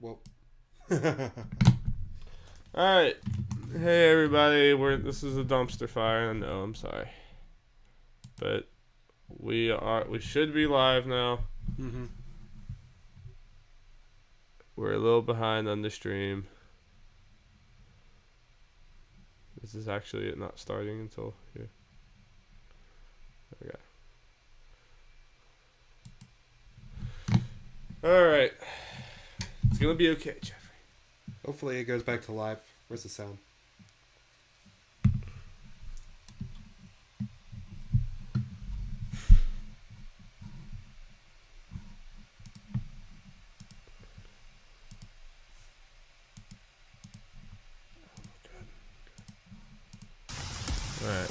Whoa. Alright. Hey everybody, this is a dumpster fire. I know, I'm sorry. But we should be live now. Mm-hmm. We're a little behind on the stream. This is actually not starting until here. Okay. Alright. It's gonna be okay, Jeffrey. Hopefully it goes back to live. Where's the sound? Alright.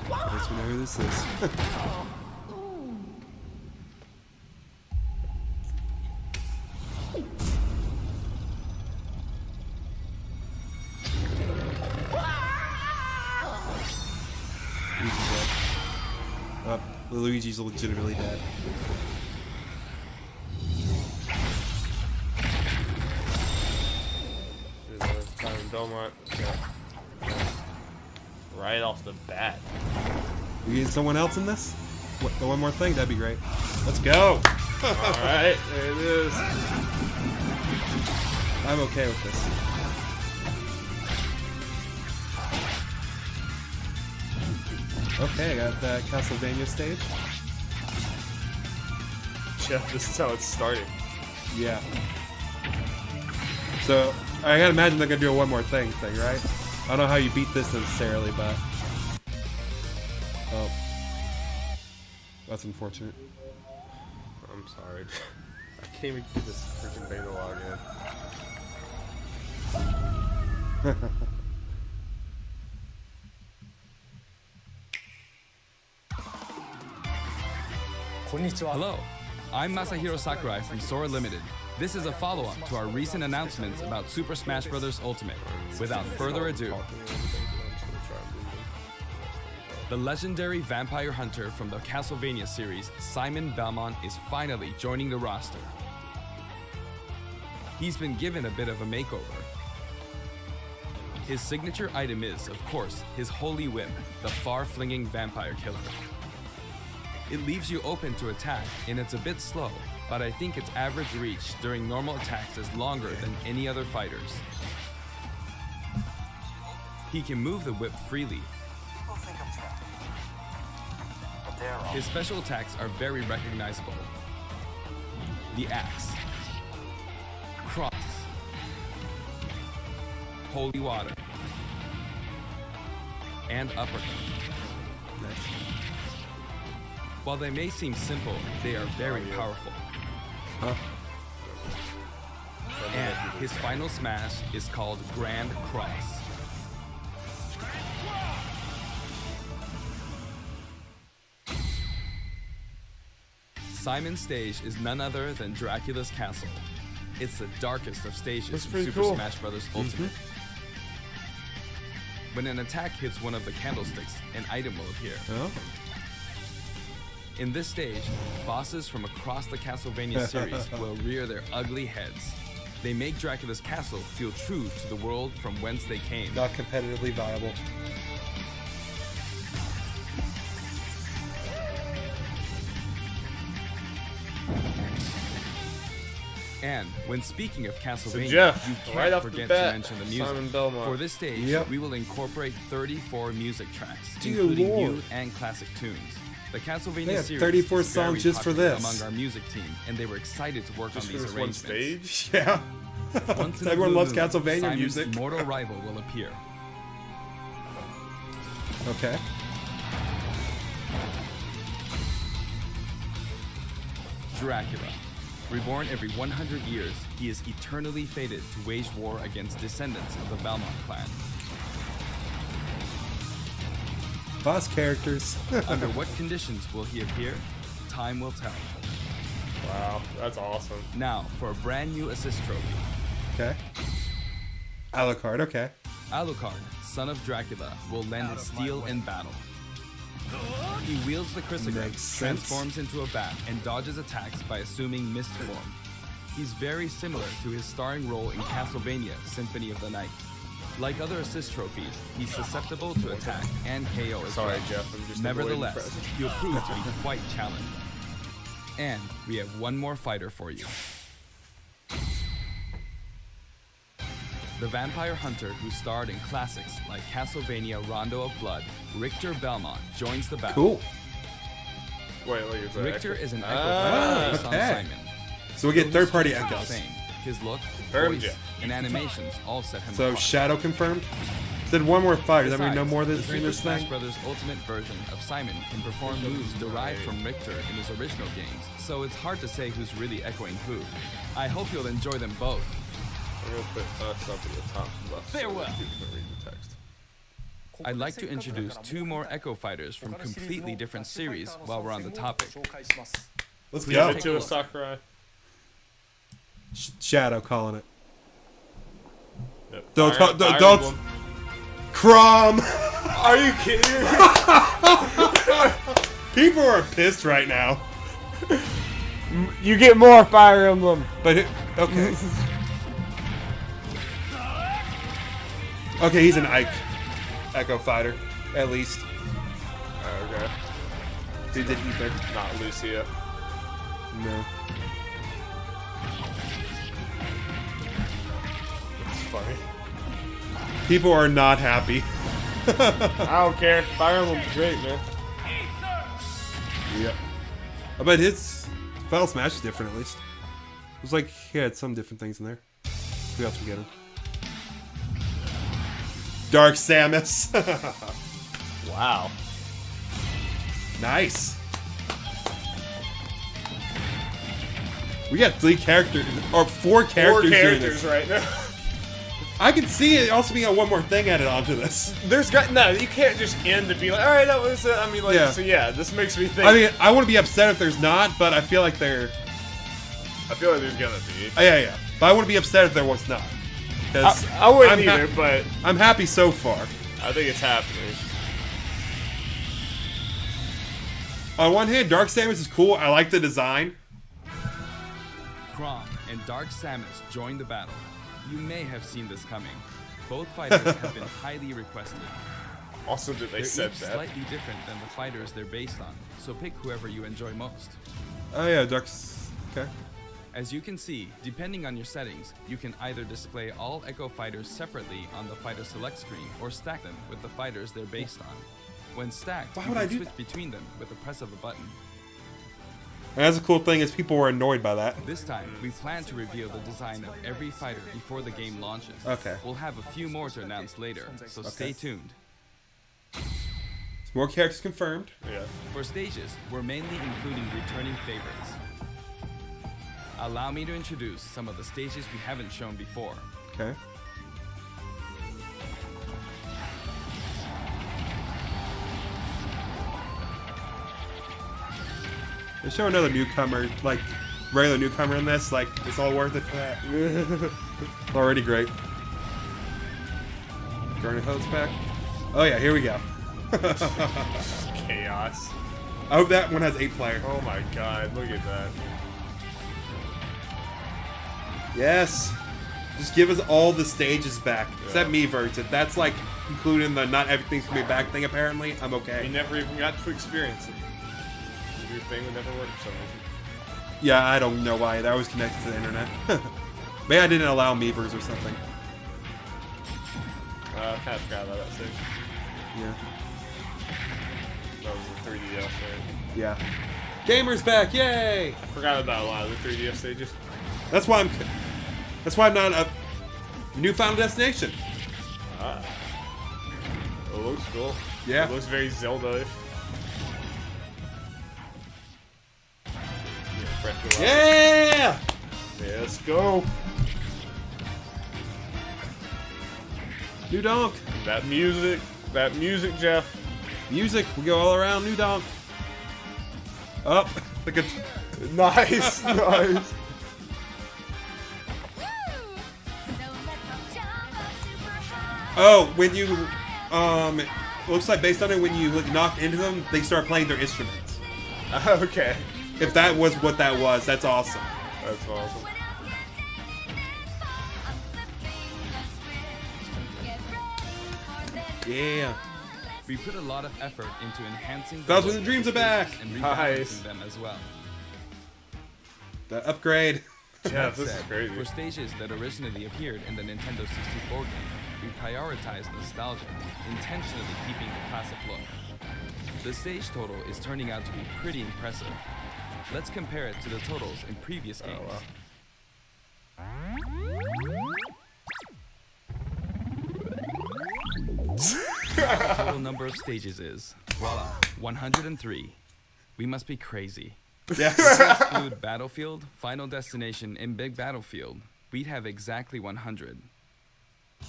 I guess we know who this is. Luigi's legitimately dead. Time in Belmont. Yeah. Right off the bat. We need someone else in this? One more thing, that'd be great. Let's go! Alright, there it is. I'm okay with this. Okay, I got that Castlevania stage. Yeah, this is how it's starting. Yeah. So, I gotta imagine they're gonna do a one more thing, right? I don't know how you beat this necessarily, but... Oh. That's unfortunate. I'm sorry. I can't even get this freaking beta log in. Hello, I'm Masahiro Sakurai from Sora Limited. This is a follow-up to our recent announcements about Super Smash Bros. Ultimate. Without further ado, the legendary vampire hunter from the Castlevania series, Simon Belmont, is finally joining the roster. He's been given a bit of a makeover. His signature item is, of course, his holy whip, the far-flinging vampire killer. It leaves you open to attack, and it's a bit slow, but I think its average reach during normal attacks is longer than any other fighter's. He can move the whip freely. His special attacks are very recognizable. The axe, cross, holy water, and uppercut. Nice. While they may seem simple, they are very powerful. Huh? And his final smash is called Grand Cross. Simon's stage is none other than Dracula's Castle. It's the darkest of stages in Super Smash Bros. Ultimate. When an attack hits one of the candlesticks, an item will appear. Oh. In this stage, bosses from across the Castlevania series will rear their ugly heads. They make Dracula's castle feel true to the world from whence they came. Not competitively viable. And when speaking of Castlevania, So Jeff, you can't right off the forget bat, to mention the music. Simon Belmont. For this stage, Yep. we will incorporate 34 music tracks, Dear including Lord. new and classic tunes. The Castlevania They have series 34 is very songs just for popular this. among our music team, and they were excited to work Just on for these this one arrangements. stage? Yeah. Once in a Everyone blue loves moon, Castlevania Simon's music. mortal rival will appear. Okay. Dracula. Reborn every 100 years, he is eternally fated to wage war against descendants of the Belmont clan. Boss characters. Under what conditions will he appear? Time will tell. Wow, that's awesome. Now, for a brand new assist trophy. Okay. Alucard, okay. Alucard, son of Dracula, will lend his steel in battle. He wields the chrysagraph, Makes sense. transforms into a bat, and dodges attacks by assuming mist form. He's very similar to his starring role in Castlevania Symphony of the Night. Like other assist trophies, he's susceptible to attack and KO as Sorry, well. Jeff, I'm just Nevertheless, avoiding the he'll prove to be quite challenging. And we have one more fighter for you. The vampire hunter who starred in classics like Castlevania Rondo of Blood, Richter Belmont, joins the battle. Cool. Wait, look at that. Richter is an echo fighter based okay. on Simon. So we get third-party echoes. Fame. His look, Confirmed, voice, yeah. and animations all set him So apart. Shadow confirmed. Said one more fighter. Does that mean no Besides, more of the this in Super this Smash thing? Brothers Ultimate version of Simon can perform moves derived from Richter in his original games, so it's hard to say who's really echoing who. I hope you'll enjoy them both. I'm gonna put us up at the top left. Farewell. So people can read the text. I'd like to introduce two more Echo Fighters from completely different series while we're on the topic. Let's Give go. it to a Sakurai. Shadow calling it. Yep. Don't Fire- talk- don't- Fire don't- Emblem. Chrom! Are you kidding me? People are pissed right now. You get more Fire Emblem. But okay. Okay, he's an Ike. Echo fighter, at least. Okay. He did ether. Not Lucia. No. It's funny. People are not happy. I don't care. Fire Emblem's great, man. Yep. I bet his Final Smash is different at least. It was like he had some different things in there. Who else we get him? Dark Samus. Wow. Nice. We got 3 characters, or 4 characters. Four doing characters this. right now. I can see it also being one more thing added onto this. There's got no. You can't just end to be like, all right, that was. I mean, like, Yeah. so yeah. This makes me think. I mean, I want to be upset if there's not, but I feel like there. I feel like there's gonna be. Yeah. But I wouldn't be upset if there was not. Because I wouldn't either, but I'm happy so far. I think it's happening. On one hand, Dark Samus is cool. I like the design. Chrom and Dark Samus join the battle. You may have seen this coming. Both fighters have been highly requested. Also, that they They're said each that. slightly different than the fighters they're based on, so pick whoever you enjoy most. Oh yeah, Dark's okay. As you can see, depending on your settings, you can either display all Echo Fighters separately on the Fighter Select screen or stack them with the fighters they're based on. When stacked, Why you would I can do switch between them with the press of a button. And that's a cool thing is people were annoyed by that. This time, we plan to reveal the design of every fighter before the game launches. Okay. We'll have a few more to announce later, so stay tuned. More characters confirmed. Yeah. For stages, we're mainly including returning favorites. Allow me to introduce some of the stages we haven't shown before. Okay. They show another newcomer, like regular newcomer in this. Like it's all worth it for that. It's already great. Journey Hose pack. Oh yeah, here we go. Chaos. I hope that one has 8 player. Oh my god, look at that. Yes. Just give us all the stages back. Except Miiverse. If that's like including the not everything's gonna be back thing apparently, I'm We okay. never even got to experience it. Your thing would never work for some reason. Yeah, I don't know why. That was connected to the internet. Maybe I didn't allow Miiverse or something. I kind of forgot about that stage. Yeah. That was the 3DS, right? Yeah. Gamers back, yay! I forgot about a lot of the 3DS stages. That's why I'm not a new Final Destination. Ah. It looks cool. Yeah. It looks very Zelda-ish. Retro. Yeah! Yeah, let's go. New Donk. That music, Jeff. Music, we go all around. New Donk. Up. Like a... Nice, nice. Oh, when you, it looks like based on it, when you like, knock into them, they start playing their instruments. Okay. If that was what that was, that's awesome. That's awesome. Yeah. We put a lot of effort into enhancing Thousand and Dreams are back! and Nice. rebalancing them as well. The upgrade. Yeah, That this is said, crazy. For stages that originally appeared in the Nintendo 64 game, we prioritized nostalgia, intentionally keeping the classic look. The stage total is turning out to be pretty impressive. Let's compare it to the totals in previous games. wow. The total number of stages is, voila, 103. We must be crazy. Yes. Include Battlefield, Final Destination, and Big Battlefield, we'd have exactly 100.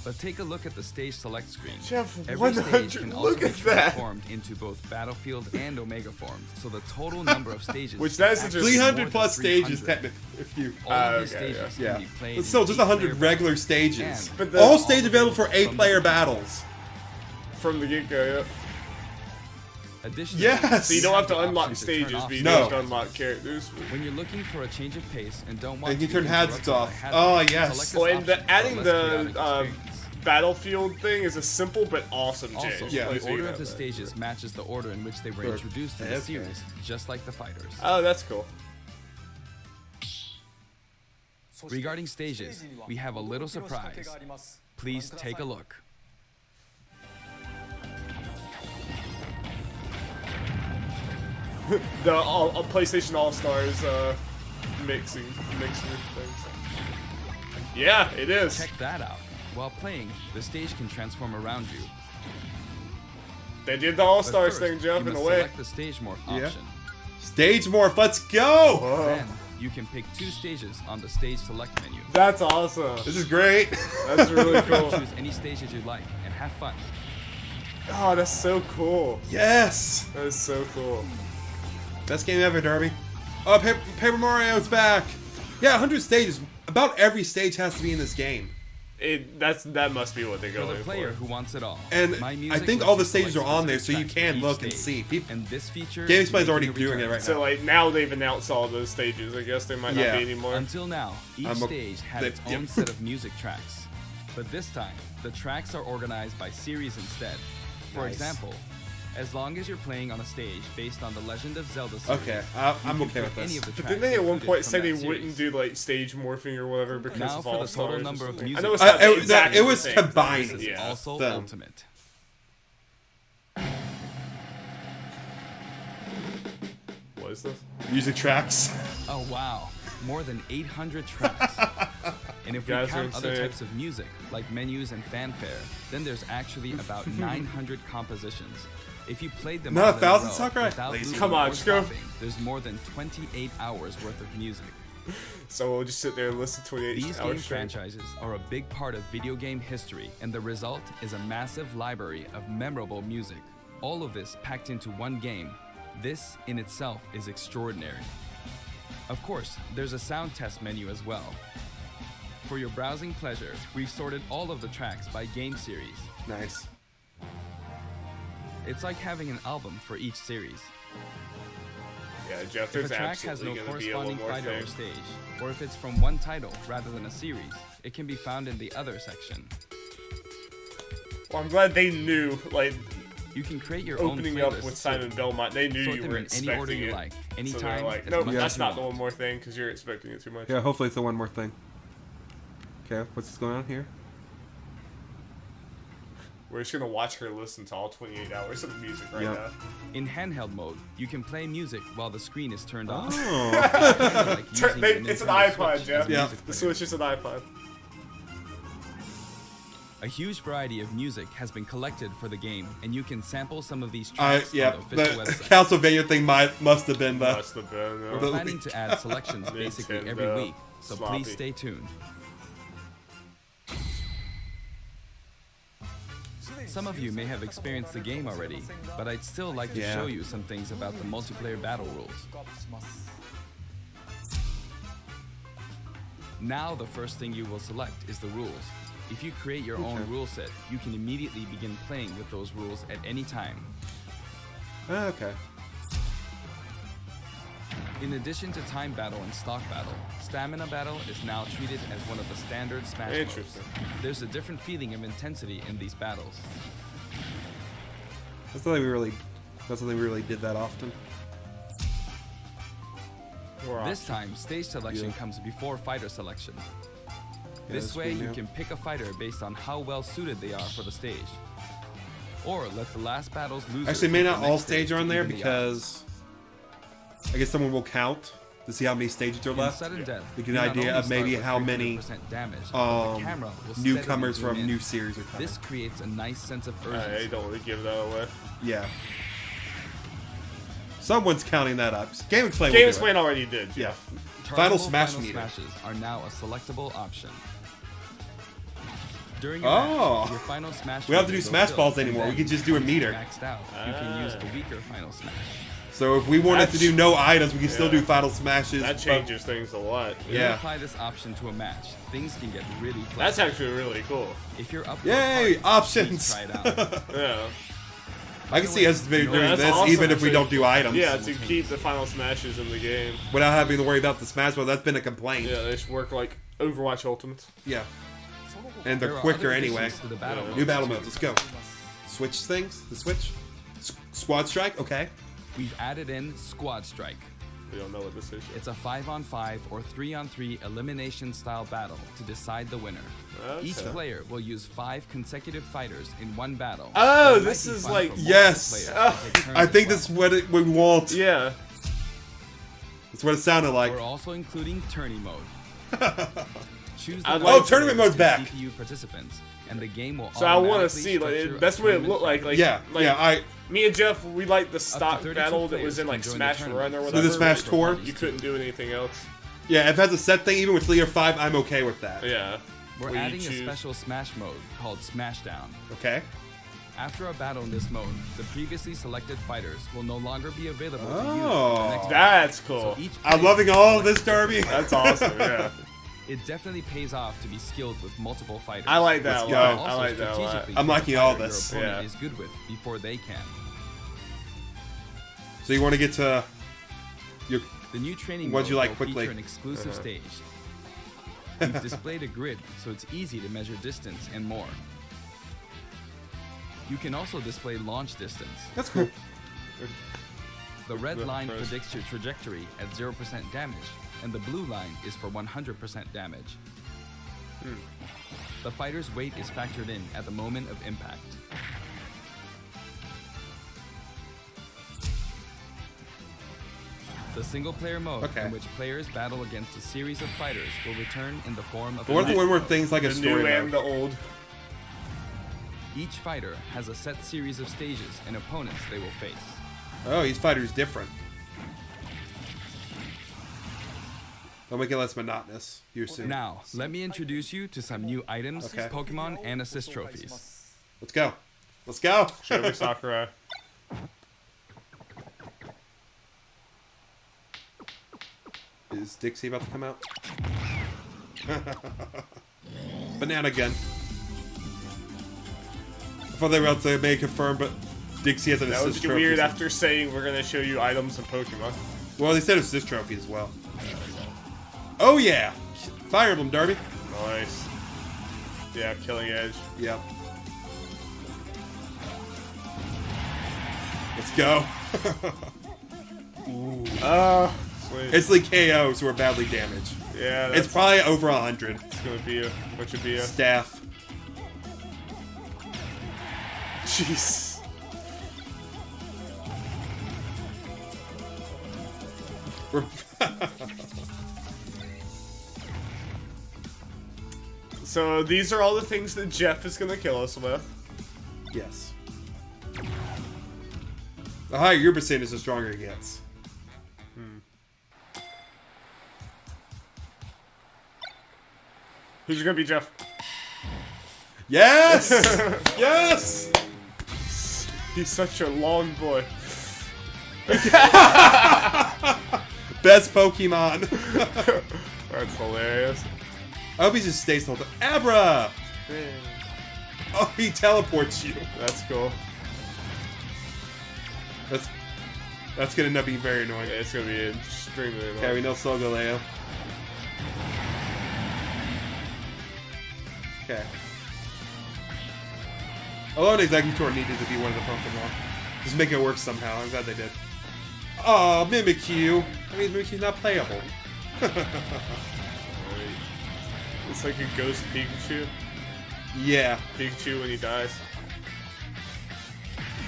But take a look at the stage select screen. Jeff, Every stage 100, can also look be at that. transformed into both Battlefield and Omega forms, so the total number of stages Which that is is such a- actually 300 more than plus stages, 300. technically, if you... All of these Okay, stages Yeah. can be played But still, in just 8-player 100 regular battles. stages. And But the- All stages available for from the 8-player beginning. battles. From the get-go, yeah. Additionally, Yes! So you don't have to the unlock option to turn stages, off but you No. don't have to unlock characters. when you're looking for a change of pace and don't want And you to turn be hazards interrupted by off. hazards, Oh, yes. select this Oh, and option for adding a less the chaotic experience. Battlefield thing is a simple but awesome change. Also, Yeah. Like, so the you order have of the that. stages matches the order in which they were Sure. introduced in the Okay. series, just like the fighters. Oh, that's cool. Regarding stages, we have a little surprise. Please take a look. The PlayStation All Stars mixer things. Yeah, it is. Check that out. While playing, the stage can transform around you. They did the All But Stars first, thing, Jeff, you in a must way. select the stage morph Yeah. option. Stage morph, let's go! Then, you can pick 2 stages on the stage select menu. That's awesome. This is great. That's really cool. Choose any stages you like and have fun. Oh, that's so cool. Yes! That is so cool. Best game ever, Darby. Oh, Paper Mario's back! Yeah, 100 stages. About every stage has to be in this game. That must be what they're For the going player for. who wants it all. And My I Music think lets all the you stages are select on there, so you specific tracks can for look each and stage. see. And this feature Gamesplay's is making already a doing it return. right So like now they've announced all those stages. I guess they might Yeah. not be anymore. Until now, each I'm a- stage had its yeah. own set of music tracks. But this time, the tracks are organized by series instead. For Nice. example, as long as you're playing on a stage based on the Legend of Zelda series, Okay, you I'm can okay with pick any this. of the But tracks didn't they at one included point from say they that wouldn't series. do like stage morphing or whatever because Now of for all the total stars or number of something? music I know it's tracks. not It- exactly it was the same, combined. This is Yeah. also Them. ultimate. What is this? Music tracks. Oh wow, more than 800 tracks. And if we Guys are count other insane. types of music, like menus and fanfare, then there's actually about 900 compositions. If you played them Not all 1,000, in a row Sakurai? without Lazy. losing Come on, or just go. stopping, there's more than 28 hours worth of music. So we'll just sit there and listen to 28 These hours game straight. franchises are a big part of video game history, and the result is a massive library of memorable music. All of this packed into one game. This in itself is extraordinary. Of course, there's a sound test menu as well. For your browsing pleasure, we've sorted all of the tracks by game series. Nice. It's like having an album for each series. Yeah, Jeff, If there's a track has no absolutely going to be a one corresponding more fighter thing. or stage, or if it's from one title rather than a series, it can be found in the other section. Well, I'm glad they knew, like, You can create your own opening playlists up with Simon Belmont, they knew Sort you them were in any expecting order you it. like, So they're anytime, like, as nope, much that's as you not the want. one more thing because you're expecting it too much. Yeah, hopefully it's the one more thing. Okay, what's going on here? We're just going to watch her listen to all 28 hours of music right Yep. now. In handheld mode, you can play music while the screen is turned off. Oh. Like using the It's an Nintendo iPod, Switch Jeff. as a Yeah. music The player. Switch is an iPod. A huge variety of music has been collected for the game, and you can sample some of these tracks Yeah, on the the official website. Castlevania thing must have been the. Must have been. We're planning to add selections basically every Nintendo. week, so Sloppy. please stay tuned. Some of you may have experienced the game already, but I'd still like to Yeah. show you some things about the multiplayer battle rules. Now the first thing you will select is the rules. If you create your own rule set, you can immediately begin playing with those rules at any time. Okay. In addition to time battle and stock battle, stamina battle is now treated as one of the standard Smash modes. Interesting. There's a different feeling of intensity in these battles. That's something we really did that often. This time, stage selection comes before fighter selection. This that's way, good, you yeah. can pick a fighter based on how well suited they are for the stage. Or let the last battle's loser Actually, may pick not the all next stages stage are on to there even the because I guess someone will count to see how many stages are odds. left. In sudden death, To get you an not idea only of maybe start with how many 300% damage, but the camera will steadily newcomers zoom from in. new series are coming. This creates a nice sense of I urgency. don't really give that away. Yeah. Someone's counting that up. Game Explain. Game will do Explain already did. it. Yeah. Targetable Final Smash final meter. smashes are now a selectable option. During a Oh. match, your final smash We don't have to meter do will Smash fill, Balls and anymore. We then, can just do a once it's meter. Maxed out, you can use a weaker final smash. So if we wanted to That's- do no items, we can still yeah. do Final Smashes. That but- changes things a lot. When you Yeah. apply this option to a match, things can get really flexible. That's actually really cool. If you're up for Yay, a party, options. please try it out. Yeah. I can see us doing Yeah, that's this awesome, even if we actually. don't do items. Yeah, to keep the final smashes in the game. Without having to worry about the Smash Ball. That's been a complaint. Yeah, they should work like Overwatch Ultimate. Yeah. And they're There are quicker other anyway. additions to the battle Yeah. New modes, battle too. modes. Let's go. Switch things. The switch. Squad strike. Okay. We've added in Squad Strike. We don't know what this is. It's a 5-on-5 or 3-on-3 elimination style battle to decide the winner. Okay. Each player will use 5 consecutive fighters in one battle. Oh, But it this might be is fun like- for multiple Yes. players to take turns I think as this is well. what we want. Yeah. That's what it sounded like. We're also including Tourney mode. Choose the I'd number like- of Oh, tournament players mode's to back. CPU participants, and the game will So I want to automatically see like structure that's a what it tournament looked like. Like Yeah. like Yeah. me and Jeff, we like the stock 32 battle that players was in like can join the Smash tournament. Run or So whatever. the Smash like, Tour? You couldn't do anything else. Yeah, if it has a set thing, even with 3 or 5, I'm okay with that. Yeah. We're Where you adding a choose- special Smash mode called Smashdown. Okay. After a battle in this mode, the previously selected fighters will no longer be available to use in Oh. the next That's battle. cool. So each I'm player loving all of this, Darby. That's awesome. Yeah. It definitely pays off to be skilled with multiple fighters. I like that a Let's lot. go. I Also like that a lot. strategically I'm pick a liking all fighter this. Your opponent Yeah. is good with before they can. So you want to get to your... The new training What'd mode you like will quickly? feature an exclusive stage. We've displayed a grid, so it's easy to measure distance and more. You can also display launch distance. That's cool. The red line press. predicts your trajectory at 0% damage, and the blue line is for 100% damage. The fighter's weight is factored in at the moment of impact. The single-player mode, Okay. in which players battle against a series of fighters, will return in the form of But what if a the one where things like a The story new and mode? the old. Each fighter has a set series of stages and opponents they will face. Oh, each fighter's different. Don't make it less monotonous. Here soon. Now, let me introduce you to some new items, Okay. Pokemon, and assist trophies. Let's go. Let's go. Show me Sakurai. Is Dixie about to come out? Banana gun. I thought they were about to make confirm, but Dixie has an That was assist trophy. weird after saying we're gonna show you items and Pokemon. Well, they said assist trophy as well. Oh yeah, Fire Emblem, Darby. Nice. Yeah, Killing Edge. Yep. Let's go. Sweet. Instantly KOs who are badly damaged. Yeah, that's It's probably over 100. gonna be a what should be a Staff. jeez. So these are all the things that Jeff is gonna kill us with. Yes. The higher your percentage, the stronger it gets. Who's gonna be Jeff? Yes! Yes! He's such a long boy. Best Pokemon. That's hilarious. I hope he just stays the whole time. Abra! Oh, he teleports you. That's cool. That's gonna end up being very annoying. Yeah, it's gonna be extremely annoying. Okay, we know Solgaleo. Okay. Alolan Exeggutor needed to be one of the Pokemon. Just make it work somehow. I'm glad they did. Oh, Mimikyu. I mean, Mimikyu's not playable. It's like a ghost Pikachu. Yeah. Pikachu when he dies.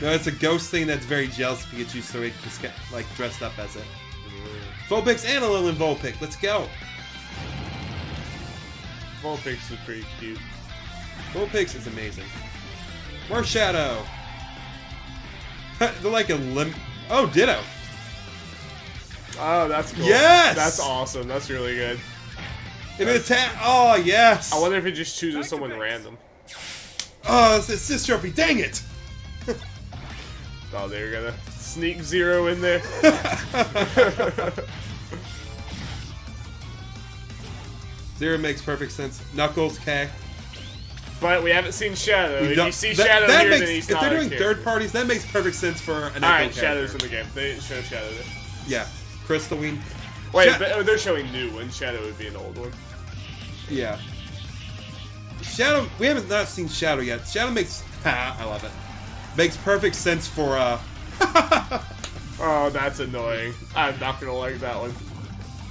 No, it's a ghost thing that's very jealous of Pikachu, so it just get like dressed up as it. Vulpix and Alolan Vulpix. Let's go. Vulpix is pretty cute. Vulpix is amazing. More Shadow. They're like a Oh, Ditto. Oh, that's cool. Yes! That's awesome. That's really good. If it attack. Oh, yes. I wonder if it just chooses someone random. Oh, it's assist trophy. Dang it. Oh, they're gonna sneak Zero in there. Zero makes perfect sense. Knuckles, K. But we haven't seen Shadow. If you see that Shadow here, makes, then he's if not they're a doing character. third parties, that makes perfect sense for an Alright, Echo Shadow's character. in the game. They didn't show Shadow there. Yeah. Crystalline. Wait, but they're showing new one. Shadow would be an old one. Yeah. Shadow, we haven't not seen Shadow yet. Shadow makes, I love it. Makes perfect sense for, Oh, that's annoying. I'm not gonna like that one.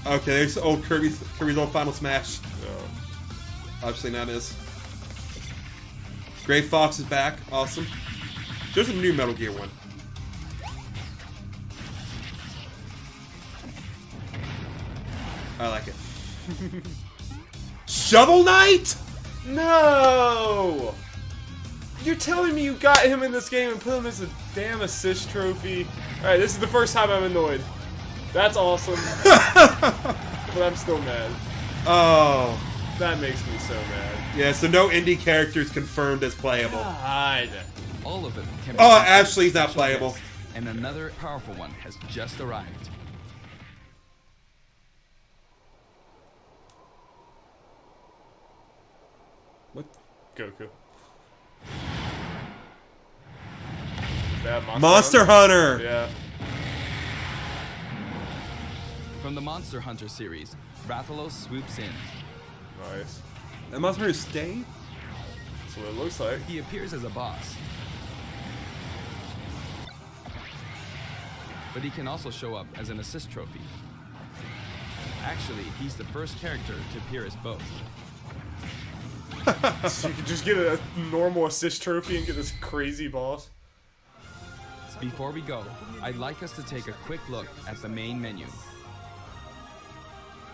Okay, there's old Kirby's old Final Smash. No. Obviously not his. Gray Fox is back. Awesome. There's a new Metal Gear one. I like it. Shovel Knight? No! You're telling me you got him in this game and put him as a damn assist trophy? Alright, this is the first time I'm annoyed. That's awesome. But I'm still mad. Oh. That makes me so mad. Yeah, so no indie characters confirmed as playable. God. All of it can be Oh, found in Ashley's not special playable. list, and another powerful one has just arrived. What? Goku. Yeah, Monster Hunter! Yeah. From the Monster Hunter series, Rathalos swoops in. Nice. That Monster Hunter stay? That's what it looks like. He appears as a boss, but he can also show up as an assist trophy. Actually, he's the first character to appear as both. So you could just get a normal assist trophy and get this crazy boss. Before we go, I'd like us to take a quick look at the main menu.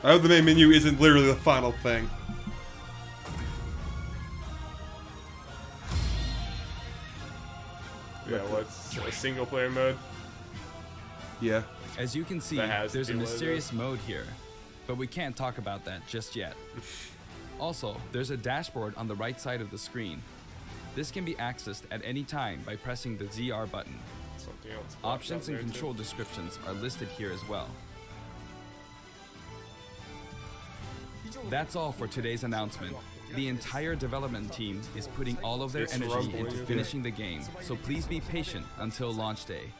I hope the main menu isn't literally the final thing. Yeah, what's a single player mode? Yeah. As you can see, That has there's a to be mysterious mode here, but we can't talk about that just yet. Also, there's a dashboard on the right side of the screen. This can be accessed at any time by pressing the ZR button. Something else. Options and There, too. control descriptions are listed here as well. That's all for today's announcement. The entire development team is putting all of their It's energy rumbling, into yeah. finishing the game, so please be patient until launch day.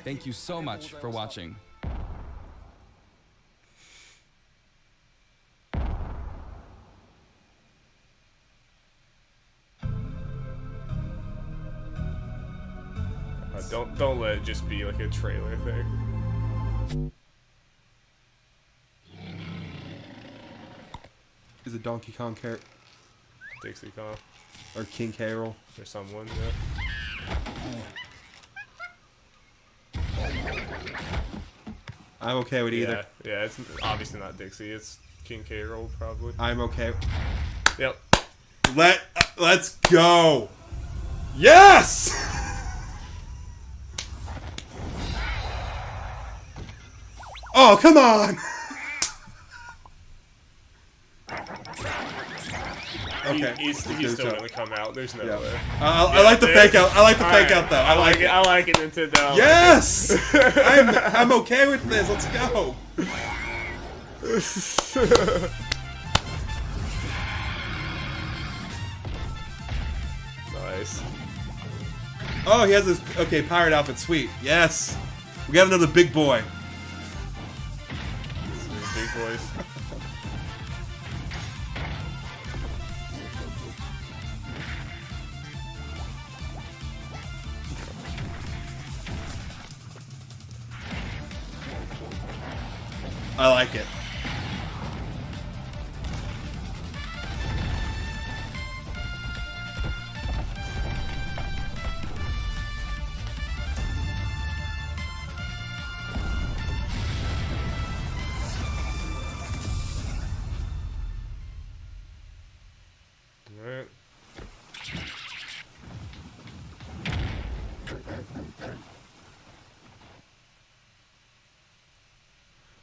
Thank you so much for watching. Don't let it just be like a trailer thing. Is it Donkey Kong character? Dixie Kong Or King K. Rool? or someone. Yeah. I'm okay with either. Yeah, it's obviously not Dixie. It's King K. Rool probably. I'm okay. Yep. Let's go. Yes. Oh, come on. Okay. He's still gonna come out. There's no way. I like the fake out. I like the fake out though. I like it. I like it, Nintendo. Yes. I'm okay with this. Let's go. Nice. Oh, he has this. Okay, pirate outfit. Sweet. Yes. We got another big boy. Big boys. I like it. Alright.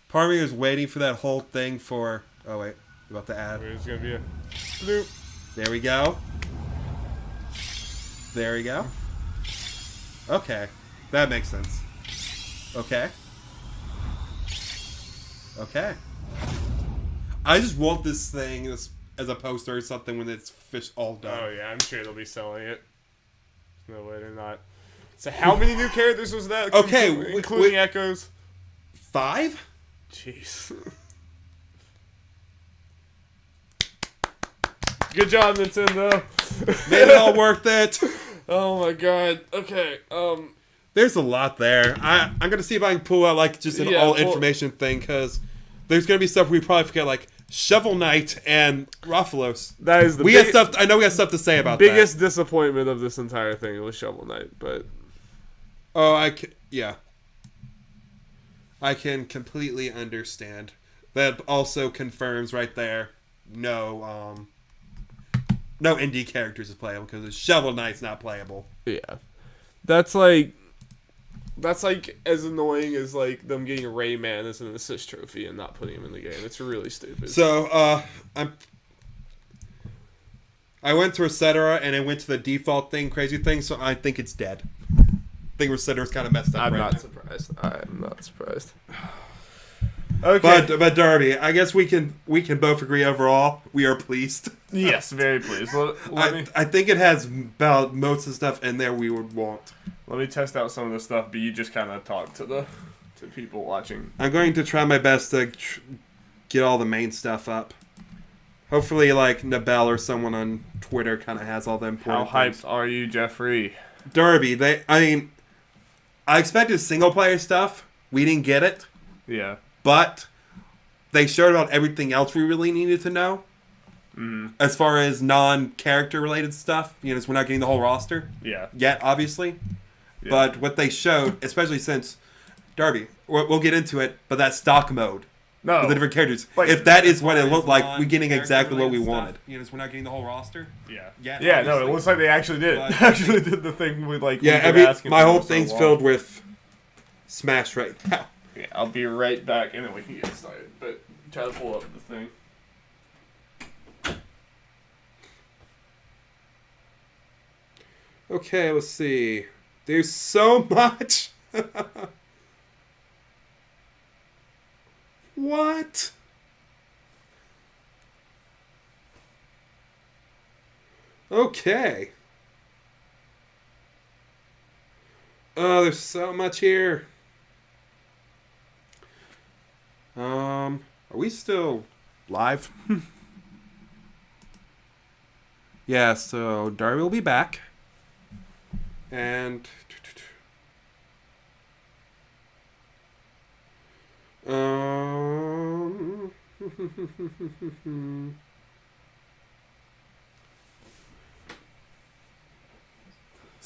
Part of me is waiting for that whole thing for. Oh wait, about to add. There's gonna be a bloop. There we go. There we go. Okay, that makes sense. Okay. Okay. I just want this thing as a poster or something when it's all done. Oh yeah, I'm sure they'll be selling it. There's no way they're not. So how many new characters was that? Okay, including Echoes. 5? Jeez. Good job, Nintendo. Made it all worth it. Oh my god. Okay. There's a lot there. I'm gonna see if I can pull out like just an all information thing because there's gonna be stuff we probably forget like Shovel Knight and Rathalos. That is the we got stuff. I know we got stuff to say about biggest disappointment of this entire thing was Shovel Knight, but yeah. I can completely understand. That also confirms right there. No indie characters is playable because Shovel Knight's not playable. Yeah, that's like as annoying as like them getting Rayman as an assist trophy and not putting him in the game. It's really stupid. So I went to Etc. and I went to the default thing, crazy thing. So I think it's dead. I think Resetter's kind of messed up. I'm right not now. surprised. I'm not surprised. Okay, but Darby, I guess we can both agree overall we are pleased. Yes, very pleased. I think it has about most of the stuff in there we would want. Let me test out some of the stuff, but you just kind of talk to people watching. I'm going to try my best to get all the main stuff up. Hopefully, like Nabel or someone on Twitter kind of has all the important. How hyped things. are you, Jeffrey? Darby, I expected single player stuff. We didn't get it. Yeah. But they showed about everything else we really needed to know. Mm. As far as non-character related stuff, we're not getting the whole roster. Yeah. Yet, obviously. Yeah. But what they showed, especially since Darby, we'll get into it, but that stock mode. No. With the different characters. Like, if that is what it looked like, we're getting exactly what we wanted. We're not getting the whole roster. Yeah. Yeah, no, it looks like they actually did. But, actually did the thing with like. My whole thing's filled with Smash right now. Yeah, I'll be right back, and then we can get started. But try to pull up the thing. Okay, let's see. There's so much. What? Okay. Oh, there's so much here. Are we still live? Yeah, so Darby will be back. And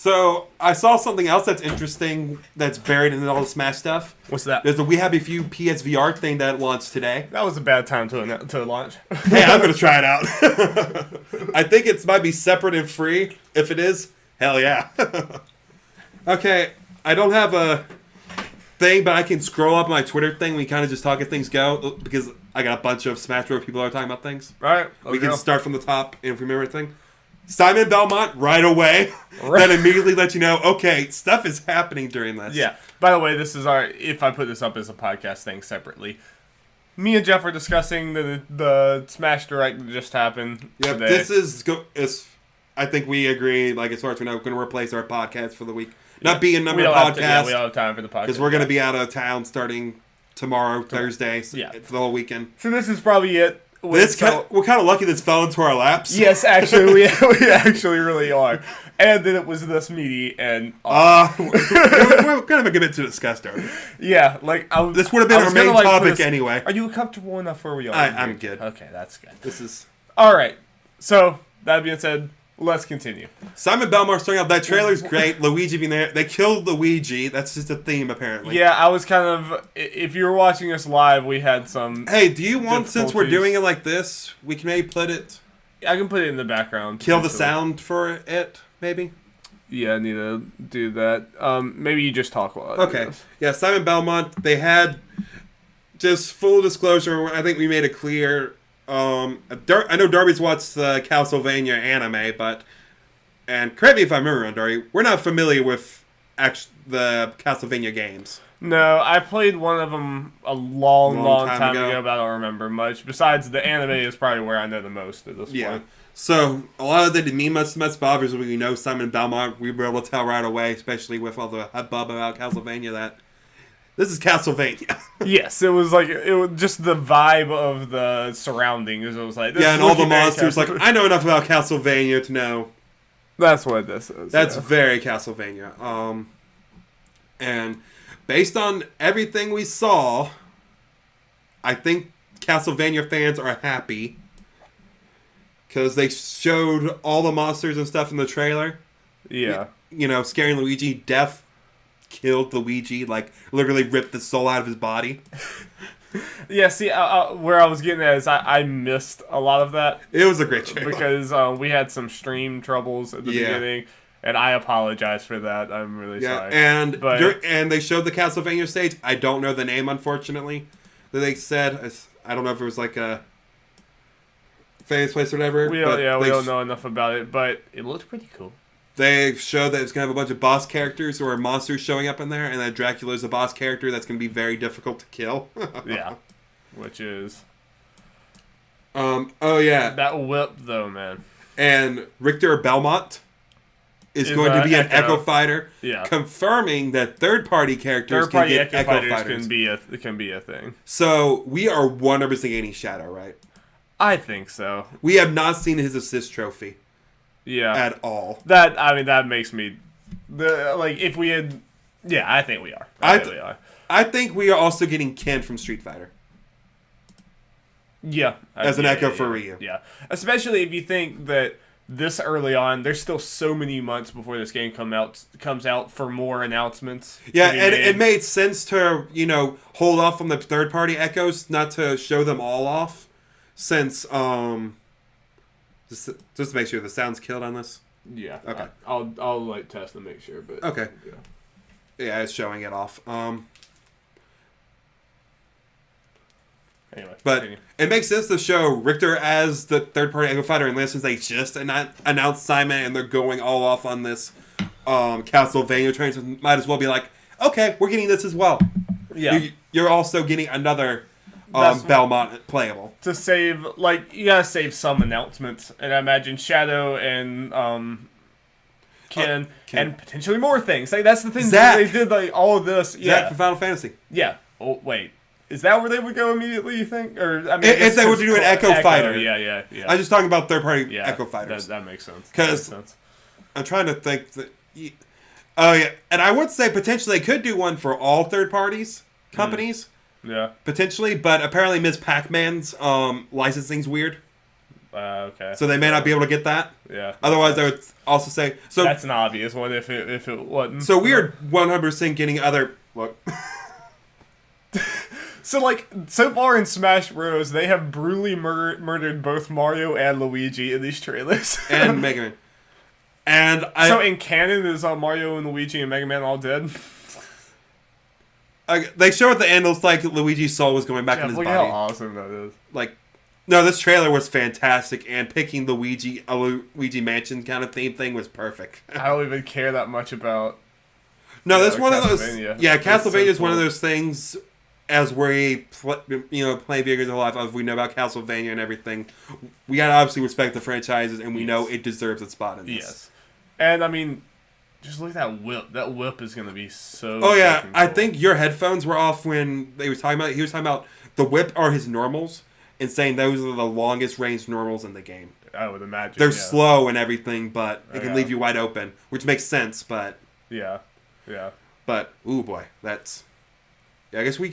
So, I saw something else that's interesting that's buried in all the Smash stuff. What's that? There's a We Have a Few PSVR thing that launched today. That was a bad time to launch. Hey, I'm going to try it out. I think it might be separate and free. If it is, hell yeah. Okay, I don't have a thing, but I can scroll up my Twitter thing. We kind of just talk as things go, because I got a bunch of Smash Bros. People are talking about things. Right. We can start from the top, and if we remember anything. Simon Belmont, right away. That immediately let you know, okay, stuff is happening during this. Yeah. By the way, this is if I put this up as a podcast thing separately, me and Jeff are discussing the Smash Direct that just happened today. This is I think we agree, like, as far as we know, going to replace our podcast for the week. Not be a number podcast. We don't have time for the podcast. Because we're going to be out of town starting tomorrow, Thursday, for the whole weekend. So this is probably it. We're kind of lucky this fell into our laps. Yes, actually, we actually really are. And then it was this meaty, and... we're kind of a good bit to discuss, Darby. Yeah, like... this would have been our main topic anyway. Are you comfortable enough where we are? I'm good. Okay, that's good. This is... Alright, so, that being said, let's continue. Simon Belmont starting off. That trailer's great. Luigi being there. They killed Luigi. That's just a theme, apparently. Yeah, I was kind of... If you were watching us live, we had some... Hey, do you want, since we're doing it like this, we can maybe put it... I can put it in the background. Kill the sound for it, maybe? Yeah, I need to do that. Maybe you just talk while I do this. Yeah, Simon Belmont, they had... Just full disclosure, I think we made it clear... I know Darby's watched the Castlevania anime, and correct me if I'm wrong, Darby, we're not familiar with the Castlevania games. No, I played one of them a long time ago, but I don't remember much. Besides, the anime is probably where I know the most at this point. So, a lot of it didn't mean much bothers when we know Simon Belmont. We were able to tell right away, especially with all the hubbub about Castlevania, that this is Castlevania. Yes, it was just the vibe of the surroundings. It was like, this and all the monsters. Like, I know enough about Castlevania to know. That's what this is. That's very Castlevania. And based on everything we saw, I think Castlevania fans are happy because they showed all the monsters and stuff in the trailer. Yeah, scaring Luigi. Death killed Luigi, like literally ripped the soul out of his body. Yeah, see, where I was getting at is I missed a lot of that. It was a great trailer. Because we had some stream troubles at the beginning, and I apologize for that. I'm really sorry. And they showed the Castlevania stage. I don't know the name, unfortunately, that they said. I don't know if it was like a famous place or whatever. We don't know enough about it, but it looked pretty cool. They showed that it's going to have a bunch of boss characters or monsters showing up in there, and that Dracula's a boss character that's going to be very difficult to kill. Yeah. Which is... That whip, though, man. And Richter Belmont is going to be an Echo Fighter, confirming that third-party characters can get Echo Fighters. Can be a thing. So, we are 100% gaining Shadow, right? I think so. We have not seen his assist trophy. Yeah. At all. That makes me... if we had... Yeah, I think we are. I think we are also getting Ken from Street Fighter. Yeah. As an Echo for Ryu. Yeah. Especially if you think that this early on, there's still so many months before this game comes out for more announcements. Yeah, and it made sense to, hold off on the third-party Echoes, not to show them all off, since, Just to make sure the sound's killed on this. Yeah. Okay. I'll test to make sure, but okay. Yeah, it's showing it off. Anyway, but it makes sense to show Richter as the third-party Echo Fighter, unless since they just announced Simon and they're going all off on this Castlevania train, so might as well be like, okay, we're getting this as well. Yeah. You're also getting another Belmont playable. To save, you gotta save some announcements, and I imagine Shadow and Ken and potentially more things. That's the thing. They did all of this. Zach for Final Fantasy. Yeah. Oh wait. Is that where they would go immediately, you think? Or if they were to do an Echo Fighter. Yeah. I'm just talking about third-party Echo Fighters. That makes sense. Because I'm trying to think that... Oh, yeah. And I would say potentially they could do one for all third-parties companies. Yeah. Potentially, but apparently Ms. Pac-Man's licensing's weird. Okay. So they may not be able to get that. Yeah. Otherwise, I would also say so. That's an obvious one if it wasn't. So we are 100% getting other look. So like so far in Smash Bros, they have brutally murdered both Mario and Luigi in these trailers. And Mega Man. And so in canon, is Mario and Luigi and Mega Man all dead? They show at the end, it's like Luigi's soul was going back in his look body. how awesome that is. Like, no, this trailer was fantastic, and picking the Luigi Mansion kind of theme was perfect. I don't even care that much about. No, that's one of those. Castlevania. Yeah, Castlevania is so one of cool. those things. As we play video games in life, as we know about Castlevania and everything, we gotta obviously respect the franchises, and we know it deserves its spot in this. Yes, and I mean, just look at that whip. That whip is gonna be so. Oh yeah, fucking I cool. think your headphones were off when they was talking about. He was talking about the whip are his normals, and saying those are the longest range normals in the game. I would imagine They're yeah. slow and everything, but it can Yeah. leave you wide open, which makes sense. But Yeah. ooh boy, that's. Yeah, I guess we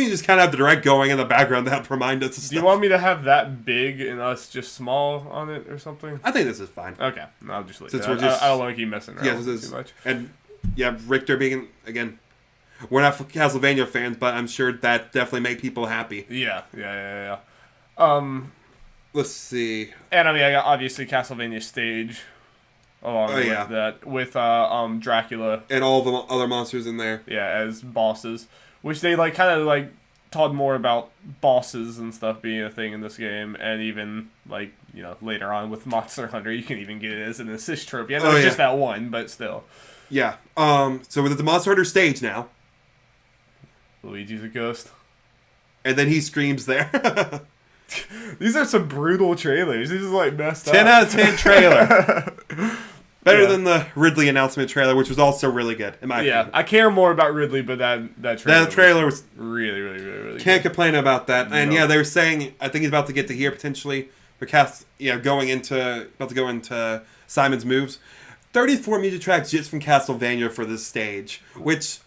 just kind of have the direct going in the background to help remind us. Of Do you stuff. want me to have that big and us just small on it or something? I think this is fine. Okay, I'll just leave Since it. we're just- I don't want to keep messing around Yeah, this is too much. and yeah, Richter being again. We're not Castlevania fans, but I'm sure that definitely make people happy. Yeah. Let's see. And I mean, I got obviously Castlevania stage along with yeah. that with Dracula, And all the other monsters in there. yeah, as bosses, which they like kind of like talked more about bosses and stuff being a thing in this game, and even like later on with Monster Hunter, you can even get it as an assist trophy. I know it's just that one, but still. Yeah. So with the Monster Hunter stage now, Luigi's a ghost. and then he screams there. These are some brutal trailers. These are like messed 10 up. out of 10 trailer. Better Yeah. than the Ridley announcement trailer, which was also really good, in my Yeah, opinion. I care more about Ridley, but that trailer. That trailer was really can't good. complain about that. And No. yeah, they were saying I think he's about to get to here potentially for about to go into Simon's moves. 34 music tracks just from Castlevania for this stage, which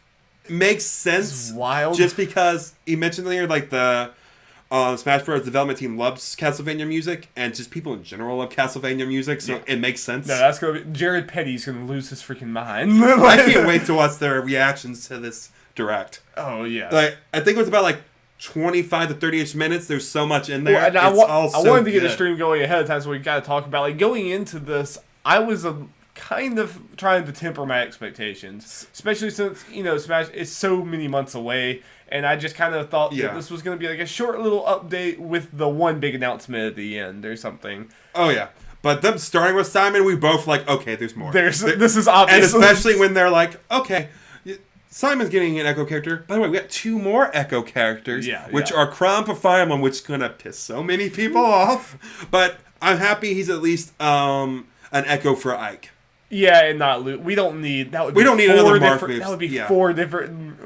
makes sense. It's wild. Just because he mentioned earlier, like the Smash Bros. Development team loves Castlevania music, and just people in general love Castlevania music, so it makes sense. No, that's gonna be Jared Petty's gonna lose his freaking mind. I can't wait to watch their reactions to this direct. Oh yeah. Like I think it was about like 25 to 30ish minutes. There's so much in there. Well, and It's all I so wanted to get a good. stream going ahead of time, so we got to talk about like going into this. I was kind of trying to temper my expectations, especially since Smash is so many months away, and I just kind of thought that this was going to be like a short little update with the one big announcement at the end or something. Oh yeah, but them starting with Simon, we both like okay, there's more. This is obvious, and especially when they're like, okay, Simon's getting an Echo character. By the way, we got 2 more Echo characters, which are Chrom for Fire Emblem, which is gonna piss so many people off. But I'm happy he's at least an Echo for Ike. Yeah, and not we don't need that. We don't need another Morph different. moves. That would be Yeah. 4 different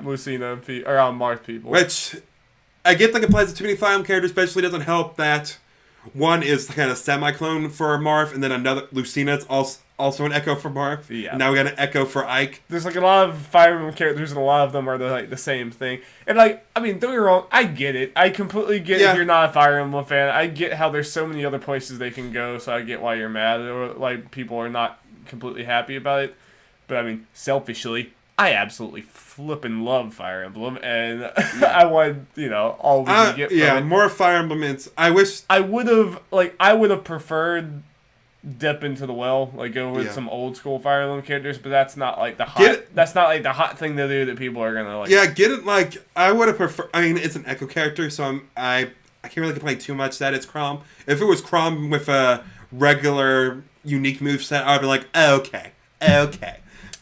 Lucina or Marth people. Which I get the complaints of too many Fire Emblem characters, especially doesn't help that one is kind of semi-clone for Morph, and then another Lucina's also an Echo for Morph. Yeah. And now we got an Echo for Ike. There's like a lot of Fire Emblem characters, and a lot of them are the same thing. And like, I mean, don't get me wrong, I get it. I completely get if you're not a Fire Emblem fan. I get how there's so many other places they can go, so I get why you're mad or like people are not completely happy about it. But I mean, selfishly, I absolutely flippin' love Fire Emblem, and I want all we can get from it. More Fire Emblem. I wish I would have preferred dip into the well, like go with some old school Fire Emblem characters, but that's not like the hot. That's not like the hot thing to do that people are gonna like. Yeah, get it. Like I would have preferred. I mean, it's an Echo character, so I can't really complain too much that it's Chrom. If it was Chrom with a regular unique moveset, I'd be like, okay.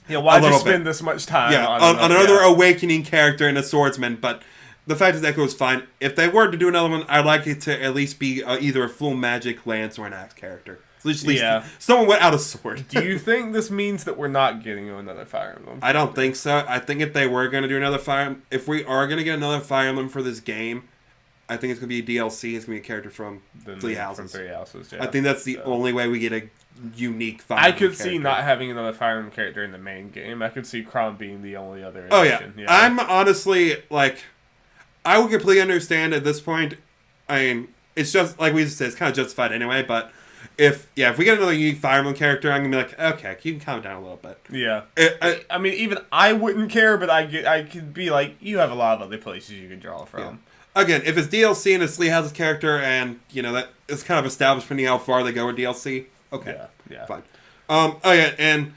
Yeah, why just spend this much time on another Awakening character and a swordsman? But the fact is, Echo is fine. If they were to do another one, I'd like it to at least be either a full magic, lance, or an axe character. So at least someone without a sword. Do you think this means that we're not getting another Fire Emblem? I don't think so. I think if they were going to do another if we are going to get another Fire Emblem for this game, I think it's going to be a DLC. It's going to be a character from Three Houses. Yeah. I think that's the only way we get a unique Fire I Emblem could see character. not having another Fire Emblem character in the main game. I could see Chrom being the only other Oh addition. I'm honestly like, I would completely understand at this point. I mean, it's just like we said, it's kind of justified anyway. But if we get another unique Fire Emblem character, I'm gonna be like, okay, you can calm it down a little bit. Yeah. I mean, even I wouldn't care, but I could be like, you have a lot of other places you could draw from. Yeah. Again, if it's DLC and it's Lee has a character, and that it's kind of established depending how far they go with DLC. Okay, yeah, fine. Oh yeah, and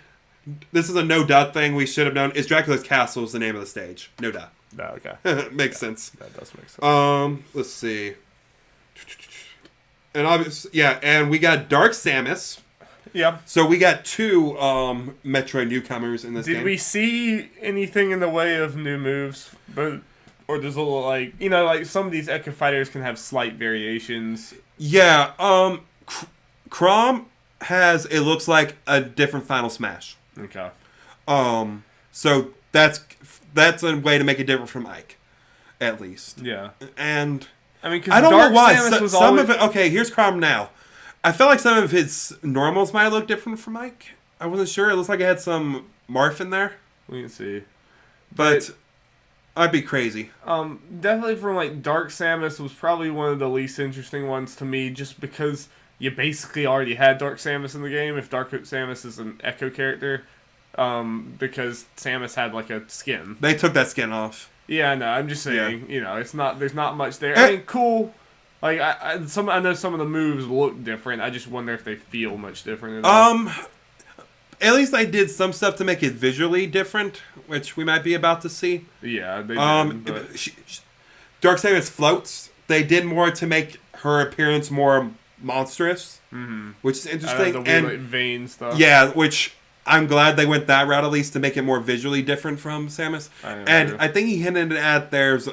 this is a no doubt thing we should have known. Is Dracula's Castle is the name of the stage? No doubt. No, okay. Makes sense. That does make sense. Let's see. And obviously, and we got Dark Samus. Yeah. So we got 2 Metroid newcomers in this game. Did we see anything in the way of new moves? Or does it look like, like some of these Echo Fighters can have slight variations? Yeah. Chrom has, it looks like, a different Final Smash. Okay. So that's a way to make it different from Ike, at least. Yeah. And I mean, I don't Dark know why. Samus was some always... of it. Okay, here's Chrom now. I felt like some of his normals might look different from Ike. I wasn't sure. It looks like it had some Morph in there. We can see. But I'd be crazy. Definitely from like Dark Samus was probably one of the least interesting ones to me, just because you basically already had Dark Samus in the game. If Dark Samus is an Echo character, because Samus had like a skin. They took that skin off. Yeah, no, I'm just saying. It's not. There's not much there. I mean, cool. Like I know some of the moves look different. I just wonder if they feel much different. At least they did some stuff to make it visually different, which we might be about to see. Yeah, they did. But... Dark Samus floats. They did more to make her appearance more monstrous, which is interesting. The weird, like, vein stuff. Yeah, which I'm glad they went that route at least to make it more visually different from Samus. I think he hinted at there's.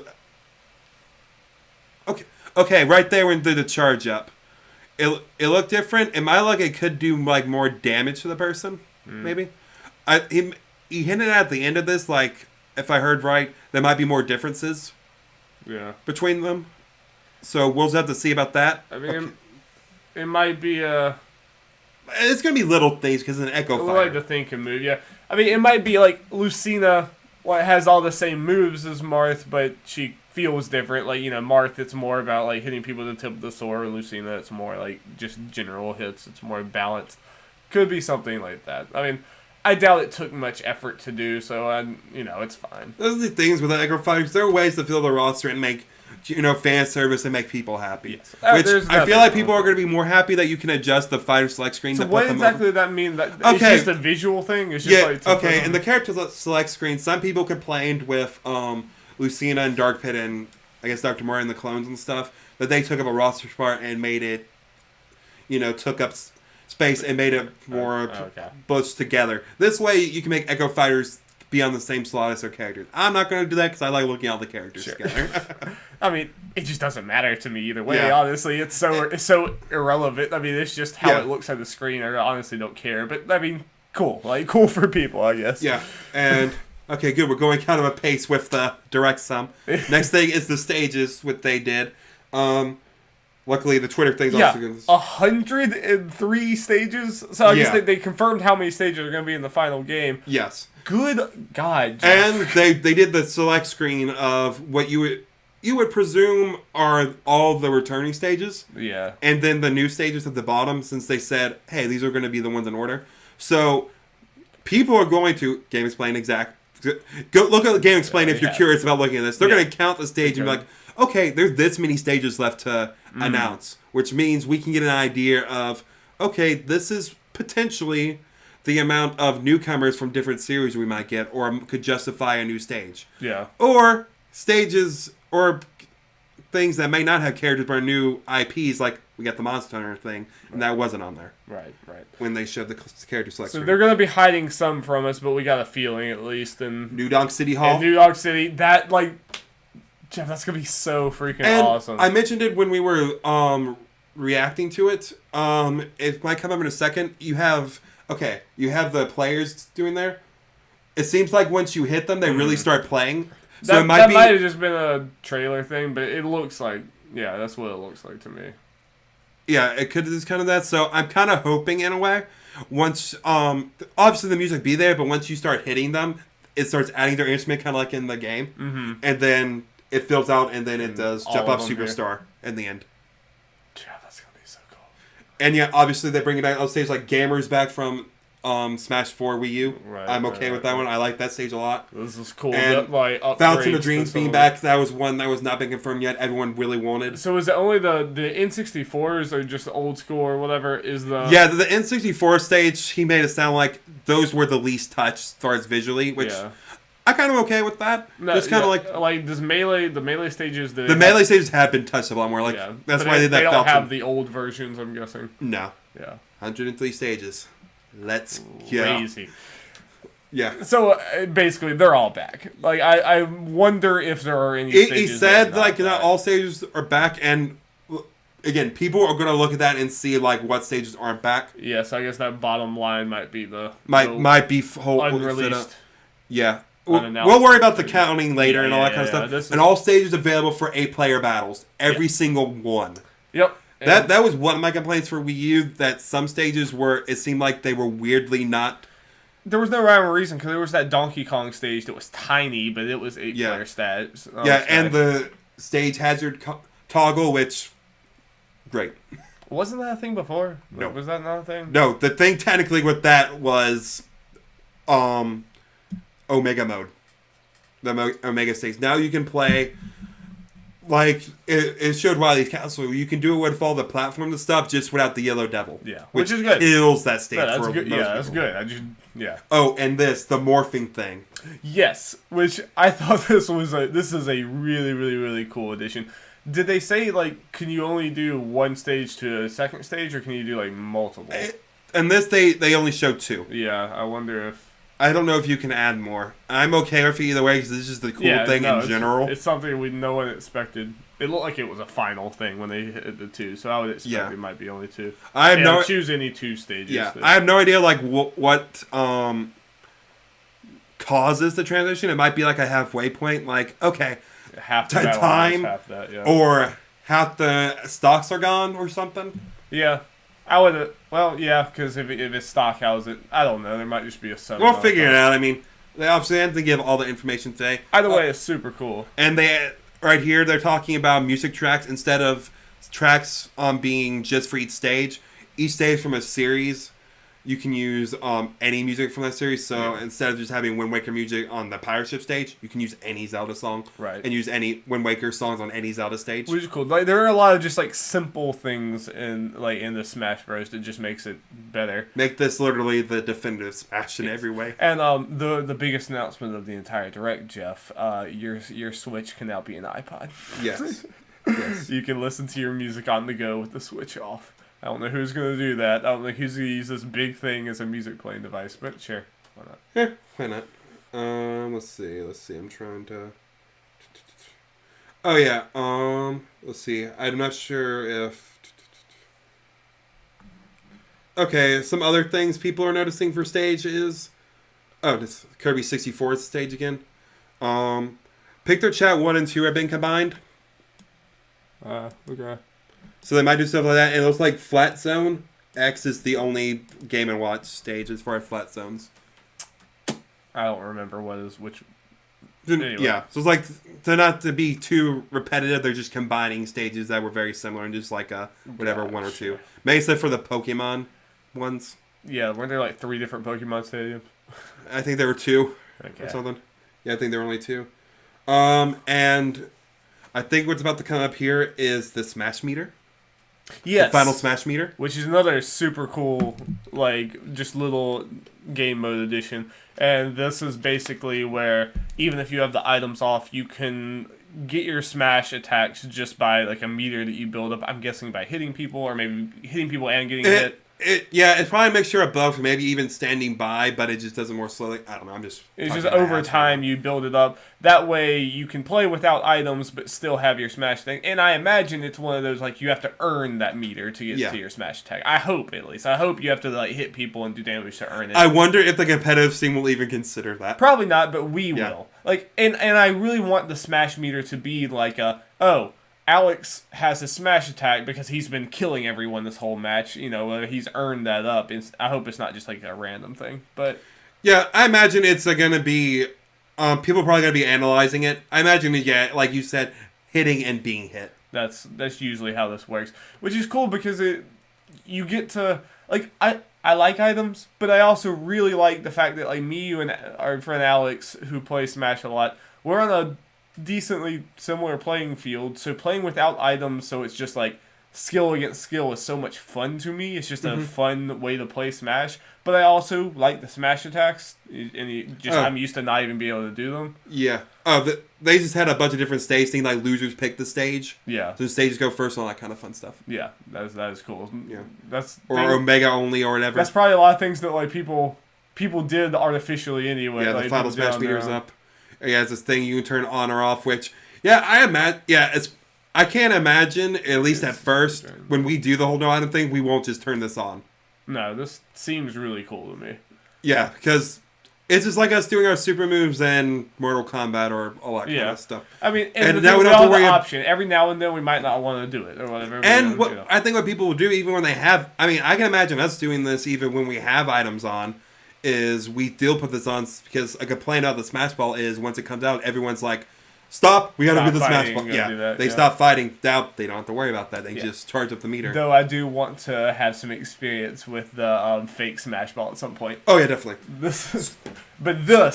Okay, right there when did the charge up. It looked different. It might look like it could do like more damage to the person. Maybe. He hinted at the end of this, like, if I heard right, there might be more differences. Yeah. Between them. So we'll just have to see about that. I mean, it might be it's gonna be little things because it's an Echo Fighter. Like the thing can move. Yeah. I mean, it might be like Lucina. Has all the same moves as Marth, but she feels different. Like, Marth, it's more about like hitting people with the tip of the sword. Lucina, it's more like just general hits. It's more balanced. Could be something like that. I mean, I doubt it took much effort to do, so it's fine. Those are the things with the Echo Fighters. There are ways to fill the roster and make, fan service and make people happy. Yes. Which I feel like people are going to be more happy that you can adjust the fighter select screen. So to what put them exactly over. does that mean? It's just a visual thing? It's just in the character select screen, some people complained with Lucina and Dark Pit and I guess Dr. Moore and the clones and stuff, that they took up a roster spot and made it, took up space and made it more bunched together. This way you can make Echo Fighters be on the same slot as their characters. I'm not going to do that because I like looking at all the characters together. I mean, it just doesn't matter to me either way. Yeah. Honestly, it's so irrelevant. I mean, it's just how it looks on the screen. I honestly don't care. But I mean, cool. Like, cool for people, I guess. Yeah, and okay, good. We're going kind of a pace with the direct sum. Next thing is the stages, what they did. Luckily, the Twitter thing's also good. 103 stages. So I guess they confirmed how many stages are going to be in the final game. Yes. Good God, Jeff. And they did the select screen of what you would presume are all the returning stages. Yeah. And then the new stages at the bottom, since they said, hey, these are going to be the ones in order. So people are going to Game Explain exact. Go look at the Game Explain if you're curious about looking at this. They're going to count the stage and be like, okay, there's this many stages left to announce, which means we can get an idea of, okay, this is potentially the amount of newcomers from different series we might get, or could justify a new stage. Yeah. Or stages or things that may not have characters but are new IPs, like we got the Monster Hunter thing, and that wasn't on there. Right. When they showed the character selection. So they're going to be hiding some from us, but we got a feeling at least. In New Donk City Hall. New Donk City, that, like... Jeff, that's going to be so freaking awesome. I mentioned it when we were reacting to it. It might come up in a second. You have the players doing there. It seems like once you hit them, they really start playing. So that might have just been a trailer thing, but it looks like, that's what it looks like to me. Yeah, it could just kind of that. So I'm kind of hoping in a way, once, obviously the music be there, but once you start hitting them, it starts adding their instrument kind of like in the game. And then it fills out, and then it does Jump Up Superstar in the end. Yeah, that's gonna be so cool. And yeah, obviously they bring it back on stage like Gamers back from Smash 4 Wii U. Right, I'm okay with that one. I like that stage a lot. This is cool. And Like Fountain of upgrades Dreams to being some- back, that was one that was not been confirmed yet. Everyone really wanted. So is it only the N64s or just old school or whatever is the... Yeah, the N64 stage, he made it sound like those were the least touched as far as visually, which I kind of okay with that. No, it's kind of like does Melee, the Melee stages... The Melee stages have been touched a lot more. Like that's why they did that. They don't Fountain. have the old versions, I'm guessing. No. Yeah. 103 stages. Let's go. Crazy. Yeah. So basically, they're all back. Like I wonder if there are any. He stages said that are like not not back. all stages are back, and again, people are gonna look at that and see like what stages aren't back. Yes, I guess that bottom line might be the Might be whole unreleased. Yeah. Unannounced. We'll worry about the counting later and all that kind of yeah, stuff. And all stages available for 8-player battles. Every single one. Yep. That was one of my complaints for Wii U, that some stages were, it seemed like they were weirdly not... There was no rhyme or reason, because there was that Donkey Kong stage that was tiny, but it was 8-player stats. and the stage hazard toggle, which... Great. Wasn't that a thing before? No. Was that not a thing? No, the thing technically with that was... Omega mode. The Omega stage. Now you can play... Like, it showed Wily's Castle. You can do it with all the platform and stuff, just without the Yellow Devil. Yeah, which is good. Kills that stage. Yeah, that's for good. most Yeah, that's people. good. Oh, and the morphing thing. Yes, which I thought this is a really, really, really cool addition. Did they say, like, can you only do one stage to a second stage, or can you do, like, multiple? And this, they only showed 2. Yeah, I wonder if... I don't know if you can add more. I'm okay with it either way, because this is the cool thing in general. It's something no one expected. It looked like it was a final thing when they hit the 2, so I would expect it might be only 2. I have choose any 2 stages. Yeah, I have no idea, like, what causes the transition. It might be like a halfway point, like, okay, half the battle time, half that, yeah. or half the stocks are gone, or something. Yeah. I would, well, yeah, because if it's stock, how is it? I don't know. There might just be a sub. We'll figure it out. I mean, they obviously have to give all the information today. Either way, it's super cool. And right here, they're talking about music tracks instead of tracks being just for each stage. Each stage from a series, you can use any music from that series. So instead of just having Wind Waker music on the Pirate Ship stage, you can use any Zelda song. Right. And use any Wind Waker songs on any Zelda stage. Which is cool. Like, there are a lot of just like simple things in the Smash Bros. That just makes it better. Make this literally the definitive Smash in every way. And the biggest announcement of the entire Direct, Jeff, your Switch can now be an iPod. Yes. Yes. You can listen to your music on the go with the Switch off. I don't know who's going to do that. I don't know who's going to use this big thing as a music playing device, but sure. Why not? Yeah, why not? Let's see. I'm trying to... Oh, yeah. Let's see. I'm not sure if... Okay, some other things people are noticing for stage is... Oh, this Kirby 64 stage again. Picture Chat 1 and 2 have been combined. Okay. So they might do stuff like that. And it looks like Flat Zone X is the only Game & Watch stage as far as flat zones. I don't remember which... Anyway. Yeah, so it's like, to not to be too repetitive, they're just combining stages that were very similar and just like one or two. Maybe except for the Pokemon ones. Yeah, weren't there like 3 different Pokemon stadiums? I think there were 2 or something. Yeah, I think there were only 2. And I think what's about to come up here is the Smash Meter. Yes. The final Smash Meter. Which is another super cool, like, just little game mode addition. And this is basically where, even if you have the items off, you can get your Smash attacks just by, like, a meter that you build up. I'm guessing by hitting people, or maybe hitting people and getting hit. It's probably a mixture of both, maybe even standing by, but it just does it more slowly. I don't know, It's just over time you build it up. That way you can play without items, but still have your Smash thing. And I imagine it's one of those, like, you have to earn that meter to get to your Smash attack. I hope, at least. I hope you have to, like, hit people and do damage to earn it. I wonder if the competitive scene will even consider that. Probably not, but we will. Like, and I really want the Smash meter to be like Alex has a Smash attack because he's been killing everyone this whole match. You know, he's earned that up. I hope it's not just like a random thing. But yeah, I imagine it's going to be... people are probably going to be analyzing it. I imagine, like you said, hitting and being hit. That's usually how this works, which is cool because you get to like I like items, but I also really like the fact that like me, you, and our friend Alex, who plays Smash a lot, we're on a decently similar playing field. So playing without items, so it's just like skill against skill, is so much fun to me. It's just a fun way to play Smash. But I also like the Smash attacks, and I'm used to not even being able to do them. Yeah. They just had a bunch of different stage things, like losers pick the stage. Yeah. So the stages go first and all that kind of fun stuff. Yeah, that is cool. Yeah. Or Omega only or whatever. That's probably a lot of things that like people did artificially anyway. Yeah, like, the final Smash meter's up. Yeah, it's this thing you can turn on or off, which, I can't imagine, at least at first, when we do the whole no item thing, we won't just turn this on. No, this seems really cool to me. Yeah, because it's just like us doing our super moves in Mortal Kombat or all that kind of stuff. I mean, and now we don't have the option. Every now and then we might not want to do it or whatever. And I think what people will do, even when they have... I mean, I can imagine us doing this even when we have items on, is we still put this on because a complaint about the Smash Ball is once it comes out, everyone's like, stop, we gotta do the Smash Ball. Yeah, they stop fighting. Now they don't have to worry about that. They just charge up the meter. Though I do want to have some experience with the fake Smash Ball at some point. Oh yeah, definitely. This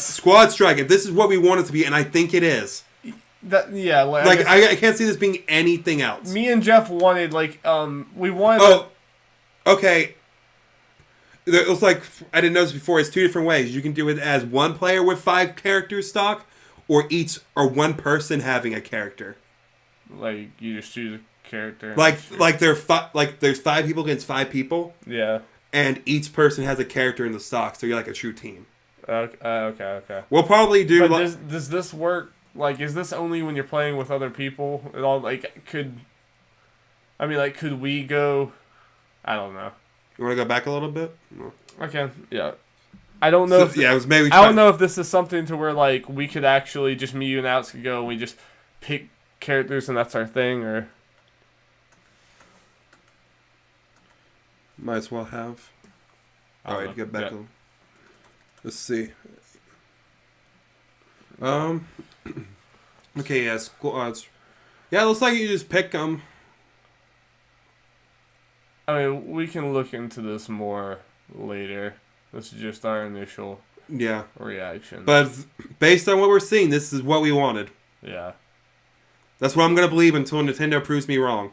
Squad Strike. If this is what we want it to be, and I think it is. I can't see this being anything else. Me and Jeff wanted we wanted. Oh, okay. It was like, I didn't know this before. It's two different ways. You can do it as one player with 5 characters stock, or one person having a character. Like you just choose a character. There's 5 people against 5 people. Yeah. And each person has a character in the stock, so you're like a true team. Okay. We'll probably do. But does this work? Like, is this only when you're playing with other people? It all could we go? I don't know. You want to go back a little bit? No. Okay. Yeah. I don't know. It was maybe. I don't know if this is something to where we could actually just me, you, and Alex could go and we just pick characters and that's our thing, or might as well have. All right, get back. Let's see. Okay, yeah, squads. Yeah, it looks like you just pick them. I mean, we can look into this more later. This is just our initial reaction. But based on what we're seeing, this is what we wanted. Yeah. That's what I'm going to believe until Nintendo proves me wrong.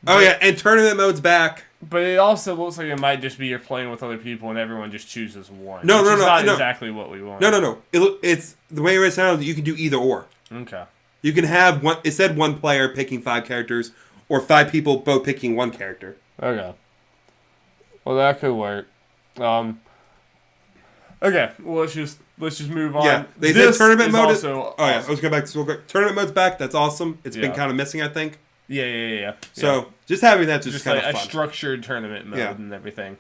And tournament mode's back. But it also looks like it might just be you're playing with other people and everyone just chooses one. No, not exactly what we want. No. It's the way it sounds. You can do either or. Okay. You can have one. It said one player picking 5 characters, or 5 people both picking 1 character. Okay. Well, that could work. Okay. Well, let's just move on. Yeah. They said tournament mode. Also awesome. Let's go back to tournament mode's back. That's awesome. It's been kind of missing, I think. Yeah. So just having that just kind of fun. A structured tournament mode and everything,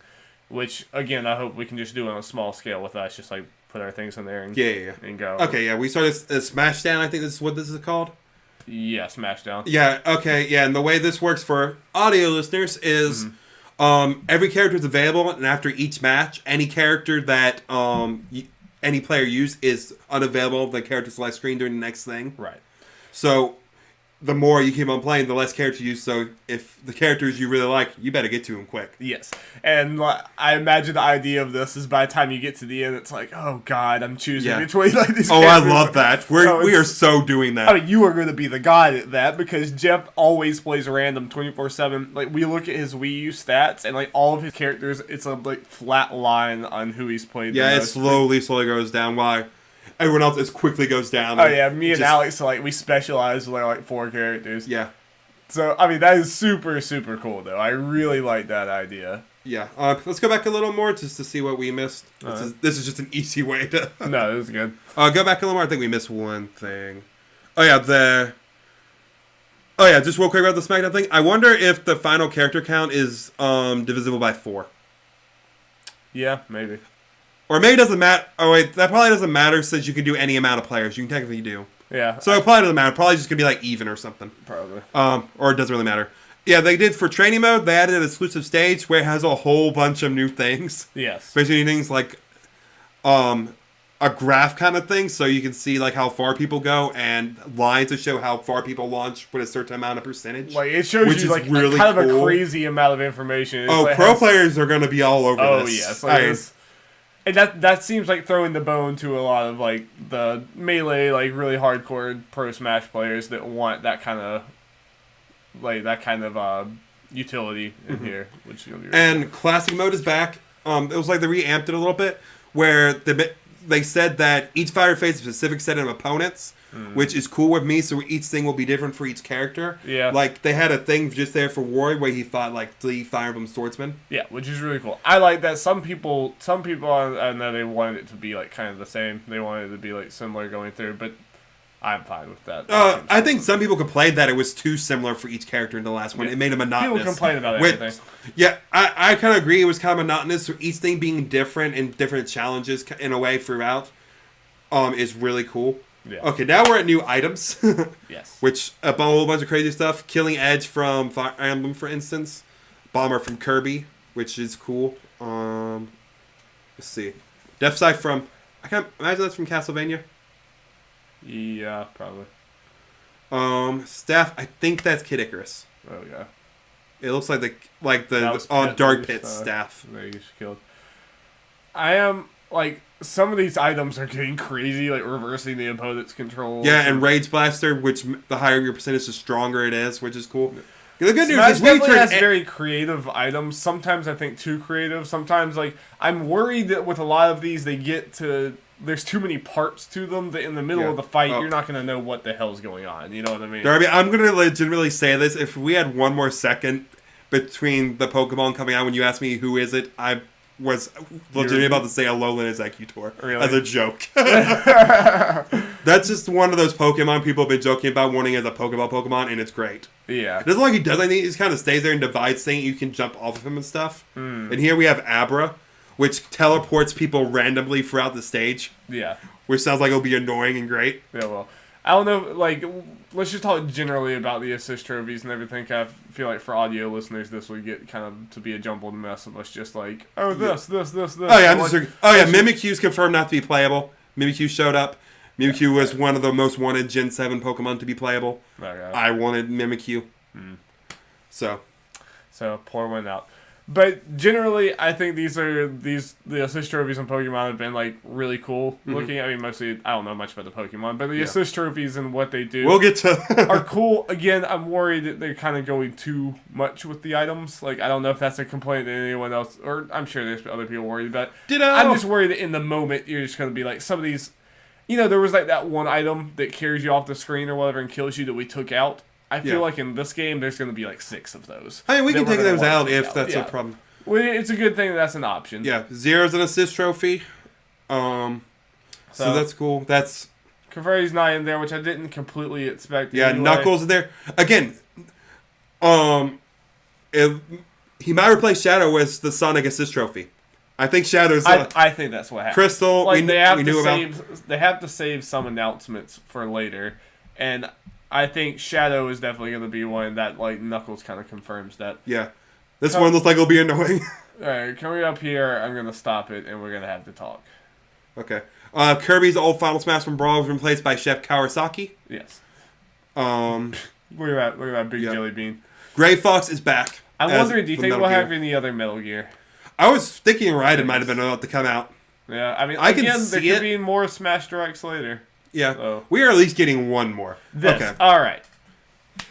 which again I hope we can just do on a small scale with us. Just put our things in there and and go. Okay, yeah, we started Smashdown. I think this is what this is called. Yeah, Smashdown. Yeah. Okay. Yeah, and the way this works for audio listeners is, every character is available, and after each match, any character that any player used is unavailable. The character select screen during the next thing. Right. So the more you keep on playing, the less characters you use. So if the characters you really like, you better get to them quick. Yes. And I imagine the idea of this is by the time you get to the end, it's like, oh God, I'm choosing between these characters. I love that. We are so doing that. I mean, you are going to be the god at that because Jeff always plays random 24/7. Like, we look at his Wii U stats and all of his characters, it's a flat line on who he's played. Yeah, it slowly goes down. Why? Everyone else quickly goes down. Oh yeah, me and Alex we specialize with 4 characters. Yeah. So I mean that is super super cool though. I really like that idea. Yeah. Let's go back a little more just to see what we missed. This is just an easy way to. No, this is good. Go back a little more. I think we missed one thing. Just real quick about the Smackdown thing. I wonder if the final character count is divisible by 4. Yeah, maybe. Or maybe it doesn't matter. Oh, wait. That probably doesn't matter since you can do any amount of players. You can technically do. Yeah. So it probably doesn't matter. Probably just going to be even or something. Probably. Or it doesn't really matter. Yeah, they did for training mode. They added an exclusive stage where it has a whole bunch of new things. Yes. Basically things like a graph kind of thing, so you can see like how far people go, and lines to show how far people launch with a certain amount of percentage. Like it shows which you is like really kind of cool. a crazy amount of information. It's Oh, like, pro players are going to be all over Oh this. yes, like it's, and that seems like throwing the bone to a lot of like the melee, like really hardcore pro Smash players that want that kind of utility in here, which is gonna be really And cool. classic mode is back. It was like they reamped it a little bit, where they said that each fighter faces a specific set of opponents, which is cool with me. So each thing will be different for each character. Yeah. Like they had a thing just there for Roy where he fought like 3 Fire Emblem swordsmen. Yeah, which is really cool. I like that. Some people, I know they wanted it to be like kind of the same. They wanted it to be like similar going through, but I'm fine with that. I think some people complained that it was too similar for each character in the last one. Yeah. It made it monotonous. People complain about Which- everything. Yeah, I kind of agree. It was kind of monotonous. So each thing being different and different challenges in a way throughout is really cool. Yeah. Okay, now we're at new items. Yes. Which, a whole bunch of crazy stuff. Killing Edge from Fire Emblem, for instance. Bomber from Kirby, which is cool. Let's see. Death Sight from... I can't imagine that's from Castlevania. Yeah, probably. Staff, I think that's Kid Icarus. Oh yeah. It looks like the That was Dark Pit, Pit staff. There you just killed. I am like some of these items are getting crazy, like reversing the opponent's control. Yeah, and Rage Blaster, which the higher your percentage, the stronger it is, which is cool. The good news Smash is we definitely has turned... very creative items. Sometimes I think too creative. Sometimes like I'm worried that with a lot of these they get to there's too many parts to them that in the middle of the fight you're not gonna know what the hell's going on. You know what I mean? Darby, I'm going to legitimately say this. If we had one more second between the Pokemon coming out when you asked me who is it, I was legitimately about to say Alolan Exeggutor Really? as a joke. That's just one of those Pokemon people have been joking about wanting as a Pokeball Pokemon, and it's great. Yeah. It doesn't like he does anything. He just kind of stays there and divides things. You can jump off of him and stuff. And here we have Abra, which teleports people randomly throughout the stage, Yeah. which sounds like it'll be annoying and great. Yeah, well, I don't know, like, let's just talk generally about the assist trophies and everything. I feel like for audio listeners, this would get kind of to be a jumbled mess of us just like, oh, this. Oh yeah, Like, Mimikyu's confirmed not to be playable. Mimikyu showed up. Mimikyu was one of the most wanted Gen 7 Pokemon to be playable. Okay. I wanted Mimikyu. So pour one out. But generally, I think the assist trophies in Pokemon have been like really cool looking. I mean, mostly I don't know much about the Pokemon, but the assist trophies and what they do we'll get to are cool. Again, I'm worried that they're kind of going too much with the items. Like I don't know if that's a complaint that anyone else, or I'm sure there's other people worried about. I'm just worried that in the moment you're just going to be like some of these. You know, there was like that one item that carries you off the screen or whatever and kills you that we took out. I feel like in this game, there's going to be like 6 of those. I mean, we can take those out take if that's a problem. Well, it's a good thing that that's an option. Yeah, Zero's an assist trophy. So that's cool. That's Kaveri's not in there, which I didn't completely expect. yeah. Anyway. Knuckles is there again. He might replace Shadow as the Sonic assist trophy. I think Shadow's. I think that's what happened. Crystal. Like they have to save some announcements for later, and I think Shadow is definitely going to be one that like Knuckles kind of confirms that. Yeah, this one looks like it'll be annoying. All right, coming up here, I'm going to stop it, and we're going to have to talk. Okay. Kirby's old Final Smash from Brawl was replaced by Chef Kawasaki. Yes. Look at that big jelly bean. Gray Fox is back. I'm wondering, do you think we'll have any other Metal Gear? I was thinking Raiden might have been about to come out. Yeah, I mean, I again, can there see could it. be more Smash Directs later. Yeah. So. We are at least getting one more. Okay. All right.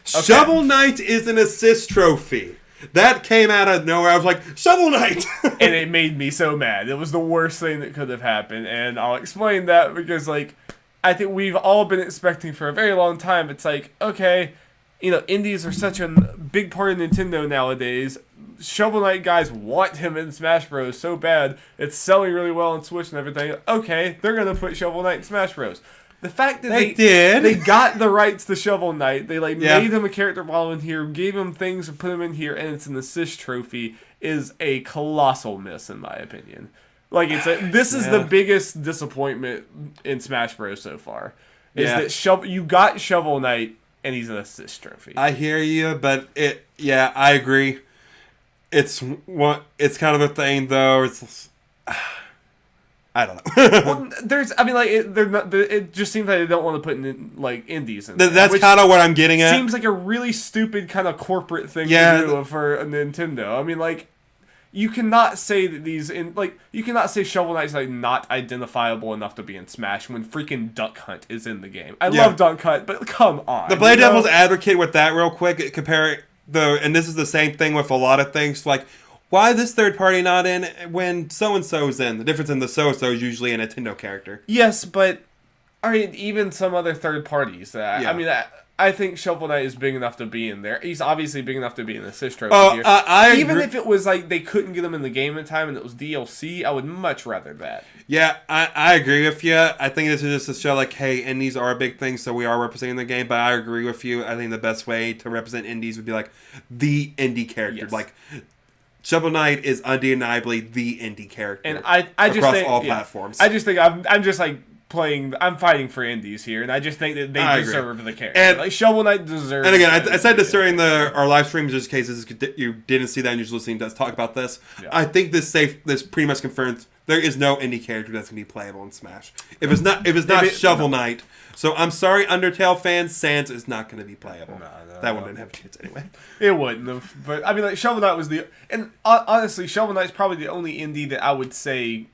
Shovel Knight is an assist trophy. That came out of nowhere. I was like, Shovel Knight! And it made me so mad. It was the worst thing that could have happened. And I'll explain that because, like, I think we've all been expecting for a very long time. It's like, okay, you know, indies are such a big part of Nintendo nowadays. Shovel Knight guys want him in Smash Bros. So bad. It's selling really well on Switch and everything. Okay, they're going to put Shovel Knight in Smash Bros. The fact that they got the rights to Shovel Knight, they made him a character model in here, gave him things and put him in here, and it's an assist trophy, is a colossal miss in my opinion. Like this is the biggest disappointment in Smash Bros. So far. Is that you got Shovel Knight and he's an assist trophy. I hear you, but I agree. It's kind of a thing though. I don't know. Well, they're not. It just seems like they don't want to put in, like, indies in. That's kind of what I'm getting at. Seems like a really stupid kind of corporate thing to do for a Nintendo. I mean, like, you cannot say that you cannot say Shovel Knight's like not identifiable enough to be in Smash when freaking Duck Hunt is in the game. I love Duck Hunt, but come on. The Blade Devil's advocate with that real quick, and this is the same thing with a lot of things, like, why this third party not in when so-and-so's in? The difference in the so-and-so is usually a Nintendo character. Yes, but I mean, even some other third parties. I mean, I think Shovel Knight is big enough to be in there. He's obviously big enough to be in the assist trophy here. Even if it was like they couldn't get him in the game in time and it was DLC, I would much rather that. Yeah, I agree with you. I think this is just to show, like, hey, indies are a big thing, so we are representing the game, but I agree with you. I think the best way to represent indies would be, like, the indie character. Yes. Like, Shovel Knight is undeniably the indie character. And I just across think, all platforms. I just think I'm just like I'm fighting for indies here, and I just think that they deserve the character. And like Shovel Knight deserves. And again, I said this during our live stream, just in case you didn't see that and you're just listening to us talk about this. Yeah. I think this pretty much confirms there is no indie character that's going to be playable in Smash. If it's not Shovel Knight, so I'm sorry, Undertale fans, Sans is not going to be playable. That one didn't have a chance anyway. It wouldn't have, but I mean, like Shovel Knight was and honestly, Shovel Knight's probably the only indie that I would say,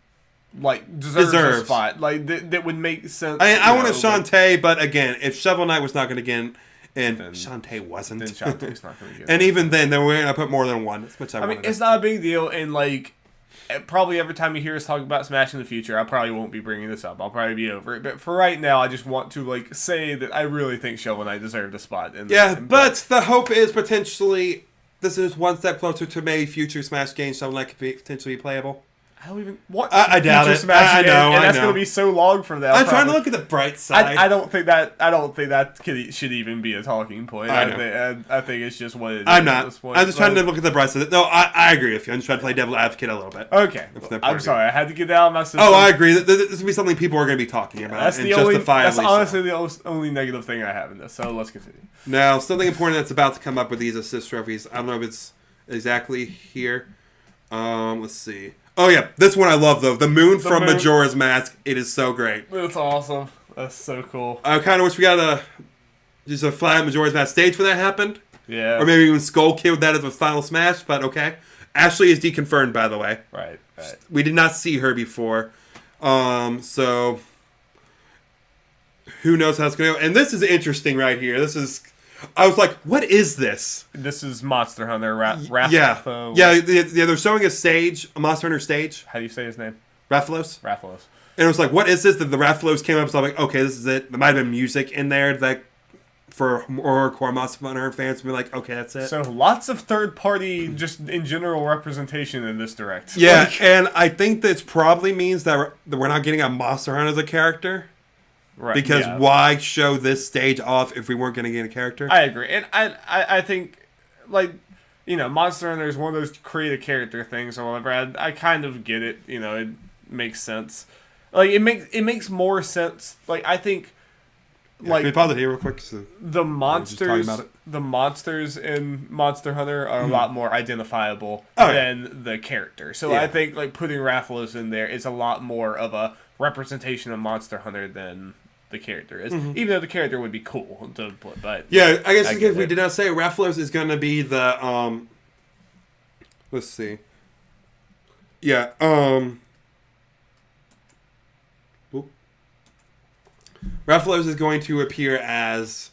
like, deserves a spot. Like, that would make sense. I wanted Shantae, but again, if Shovel Knight was not going to get in, and Shantae wasn't. Then Shantae's not going to get in. And even then we're going to put more than one, which I mean, it's not a big deal, and, like, probably every time you hear us talk about Smash in the future, I probably won't be bringing this up. I'll probably be over it. But for right now, I just want to, like, say that I really think Shovel Knight deserved a spot. But the hope is potentially this is one step closer to maybe future Smash games. Shovel Knight could potentially be playable. I don't even want. I doubt it. I know, and that's going to be so long from that. I'm trying to look at the bright side. I don't think that should even be a talking point. I think it's just what it is. I'm not. At this point. I'm just trying to look at the bright side. No, I agree with you. I'm just trying to play devil's advocate a little bit. Okay, I'm sorry. I had to get that out of my system. Oh, I agree. This will be something people are going to be talking about. That's honestly the only negative thing I have in this. So let's continue. Now, something important that's about to come up with these assist trophies. I don't know if it's exactly here. Let's see. Oh, yeah. This one I love, though. The moon from Majora's Mask. It is so great. That's awesome. That's so cool. I kind of wish we got just a flat Majora's Mask stage when that happened. Yeah. Or maybe even Skull Kid with that as a final Smash, but okay. Ashley is deconfirmed, by the way. Right. We did not see her before. So who knows how it's going to go. And this is interesting right here. I was like, what is this? This is Monster Hunter Rathalos. Yeah, they're showing a stage, a Monster Hunter stage. How do you say his name? Rathalos. Rathalos. And it was like, what is this? The Rathalos came up, so I'm like, okay, this is it. There might have been music in there that for more core Monster Hunter fans would be like, okay, that's it. So lots of third-party, just in general, representation in this direct. Yeah, and I think this probably means that we're not getting a Monster Hunter as a character. Right, because why show this stage off if we weren't going to get a character? I agree. And I think, like, Monster Hunter is one of those create a character things or whatever. I kind of get it. It makes sense. Like, it makes more sense. Like, I think, like, can we pause it here real quick? So the monsters in Monster Hunter are a lot more identifiable than the character. So I think, like, putting Rathalos in there is a lot more of a representation of Monster Hunter than the character is, even though the character would be cool to play. But yeah, I guess because we did not say Rathalos is going to be the let's see, Rathalos is going to appear as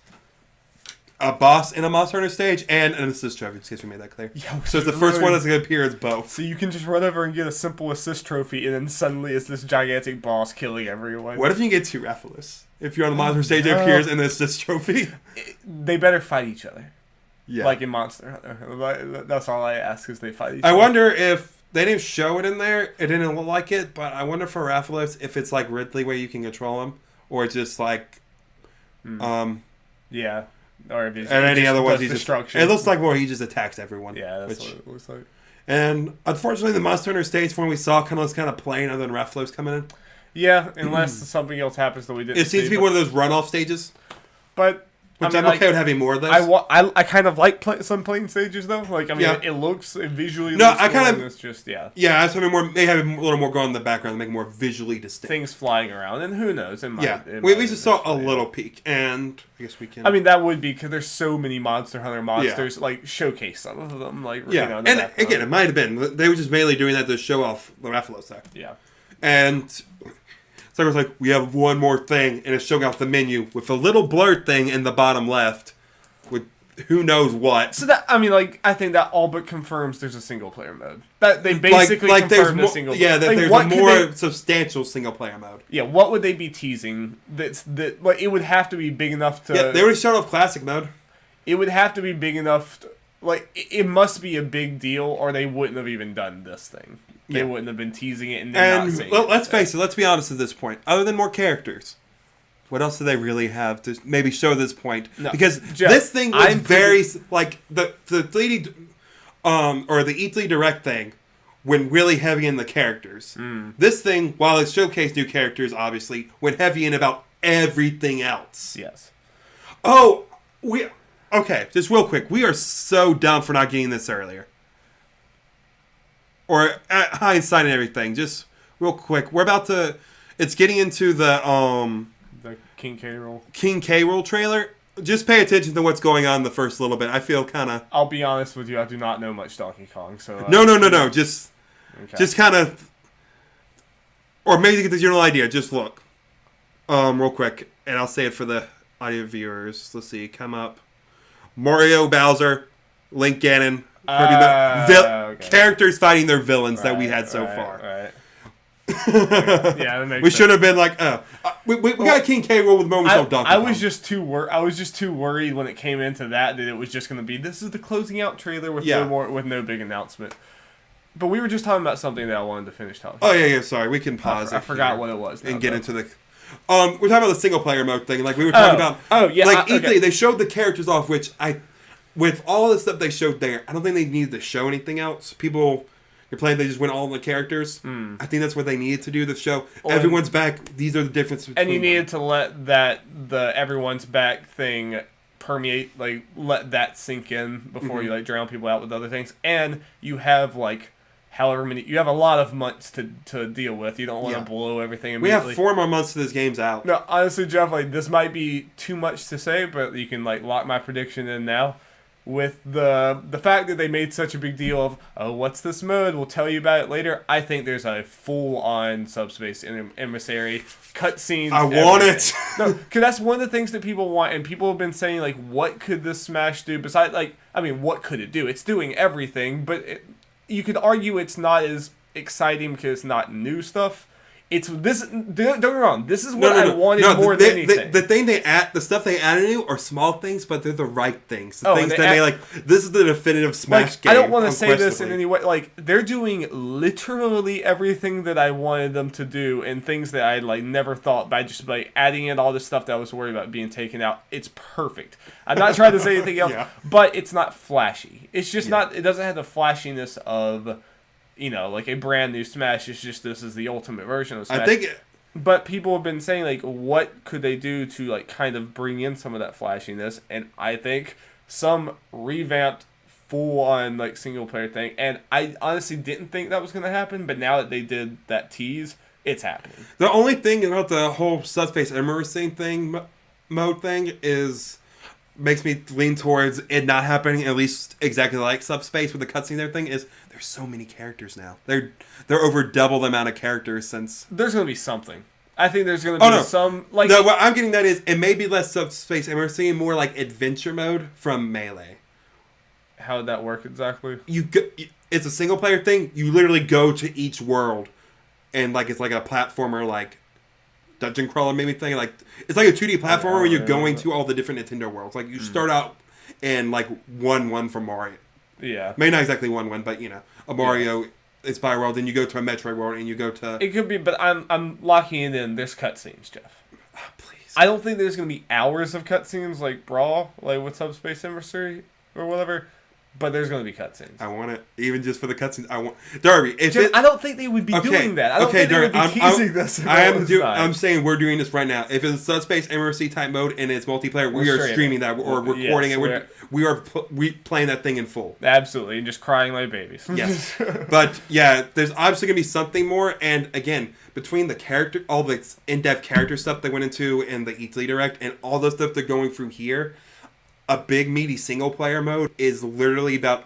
a boss in a Monster Hunter stage and an assist trophy, in case we made that clear. Yeah, so it's the first one that's going to appear as both. So you can just run over and get a simple assist trophy, and then suddenly it's this gigantic boss killing everyone. What if you get two Rathalos? If you're on the Monster stage, it appears in the assist trophy. They better fight each other. Yeah. Like in Monster Hunter. That's all I ask is they fight each other. I wonder if they didn't show it in there. It didn't look like it, but I wonder for Rathalos if it's like Ridley where you can control him, or it's just like, yeah. Or if it's any other ones, destruction. It looks like more he just attacks everyone. Yeah, that's what it looks like. And unfortunately, the Monster Hunter stage when we saw was kind of plain other than Rathalos coming in. Yeah, unless something else happens that we didn't see. It seems to be one of those runoff stages. But Which I'm okay with having more of those. I kind of like some playing stages though. Like I mean, it looks visually. No, I kind of. It's just Yeah, I was having more. They have a little more going in the background, to make it more visually distinct. Things flying around, and who knows? We just saw a little peek, and I guess we can. I mean, that would be because there's so many Monster Hunter monsters. Like showcase some of them. Like and again, it might have been they were just mainly doing that to show off the Rathalos there. Yeah, and. So it was like, we have one more thing, and it's showing off the menu with a little blurred thing in the bottom left with who knows what. So that, I mean, like, I think that all but confirms there's a single-player mode. That they basically confirmed the single player. Yeah, that there's a more substantial single-player mode. Yeah, what would they be teasing? Like, it would have to be big enough to... Yeah, they already showed off Classic mode. It would have to be big enough... it must be a big deal, or they wouldn't have even done this thing. They wouldn't have been teasing it and not saying let's face it, let's be honest at this point. Other than more characters, what else do they really have to maybe show at this point? No. Because Jeff, this thing was like the 3D or the E3 Direct thing went really heavy in the characters. This thing, while it showcased new characters, obviously, went heavy in about everything else. Yes. Okay, just real quick. We are so dumb for not getting this earlier. Or at hindsight and everything. Just real quick. We're about to... It's getting into the King K. Rool. King K. Rool trailer. Just pay attention to what's going on in the first little bit. I feel kind of... I'll be honest with you. I do not know much Donkey Kong, so... No. Just kind of... Or maybe to get the general idea. Just look. Real quick. And I'll say it for the audio viewers. Let's see. Come up. Mario, Bowser, Link, Ganon... characters fighting their villains that we had so far. Right. Yeah, that makes we should have been like, we got King K. Rool with moments of Donkey Kong. I was just too worried when it came into that it was just going to be this is the closing out trailer with no big announcement. But we were just talking about something that I wanted to finish talking. Oh yeah. Sorry, we can pause. I forgot what it was and get into the. We're talking about the single player mode thing. Like we were talking about. Oh yeah. Like E3, they showed the characters off, which with all the stuff they showed there, I don't think they needed to show anything else. People, you're playing, they just went all in the characters. I think that's what they needed to do to show everyone's back. These are the differences between And you needed to let the everyone's back thing permeate, like let that sink in before you like drown people out with other things. And you have like you have a lot of months to deal with. You don't want to blow everything immediately. We have 4 more months to this game's out. No, honestly, Jeff, like this might be too much to say, but you can like lock my prediction in now. With the fact that they made such a big deal of, what's this mode? We'll tell you about it later. I think there's a full-on Subspace Emissary cutscenes. I want it. No, because that's one of the things that people want, and people have been saying, like, what could this Smash do? Besides, like, I mean, what could it do? It's doing everything, but you could argue it's not as exciting because it's not new stuff. It's this. Don't get me wrong. This is what I wanted more than anything. The stuff they added new are small things, but they're the right things. The things that they like. This is the definitive Smash game. I don't want to say this in any way. Like they're doing literally everything that I wanted them to do, and things that I like never thought by just like adding in all this stuff that I was worried about being taken out. It's perfect. I'm not trying to say anything else, but it's not flashy. It's just not. It doesn't have the flashiness of. Like a brand new Smash. It's just this is the ultimate version of Smash. I think but people have been saying, like, what could they do to, like, kind of bring in some of that flashiness? And I think some revamped, full-on, like, single-player thing. And I honestly didn't think that was going to happen, but now that they did that tease, it's happening. The only thing about the whole Subspace Emissary thing, mode thing, makes me lean towards it not happening at least exactly like Subspace with the cutscene and everything is there's so many characters now. They're over double the amount of characters since... There's going to be something. I think there's going to be some... Like, no, what I'm getting that is it may be less Subspace and we're seeing more like adventure mode from Melee. How would that work exactly? It's a single player thing. You literally go to each world and like it's like a platformer like dungeon crawler maybe thing. Like it's like a 2D platformer where you're going to all the different Nintendo worlds. Like you start out in like 1-1 from Mario. Yeah. Maybe not exactly 1-1, but a Mario inspired world, then you go to a Metroid world, and you go to... It could be, but I'm locking it in. There's cutscenes, Jeff. Oh, please. I don't think there's going to be hours of cutscenes like Brawl, like with Subspace Emissary or whatever. But there's going to be cutscenes. I want it, even just for the cutscenes. I want Darby. I don't think they would be doing that. I don't think Darby, they would be teasing this. I'm saying we're doing this right now. If it's subspace MRC type mode and it's multiplayer, we are streaming that or recording it. We are playing that thing in full. Absolutely, and just crying like babies. Yes, but yeah, there's obviously gonna be something more. And again, between all the in-depth character stuff they went into in the E3 Direct and all the stuff they're going through here. A big meaty single player mode is literally about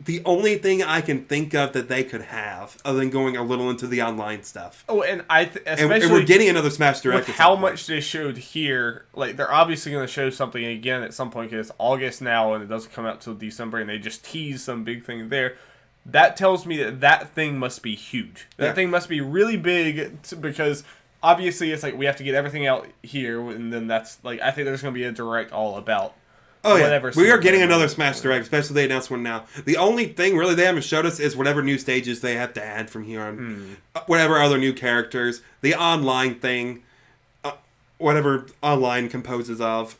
the only thing I can think of that they could have, other than going a little into the online stuff. Oh, and especially and we're getting another Smash Direct. With how much they showed here, like they're obviously going to show something again at some point because it's August now and it doesn't come out till December, and they just tease some big thing there. That tells me that thing must be huge. That thing must be really big because. Obviously, it's like we have to get everything out here, and then that's like I think there's going to be a direct all about. Whatever. We are getting another Smash Direct, especially they announced one now. The only thing really they haven't showed us is whatever new stages they have to add from here on, whatever other new characters, the online thing, whatever online composes of,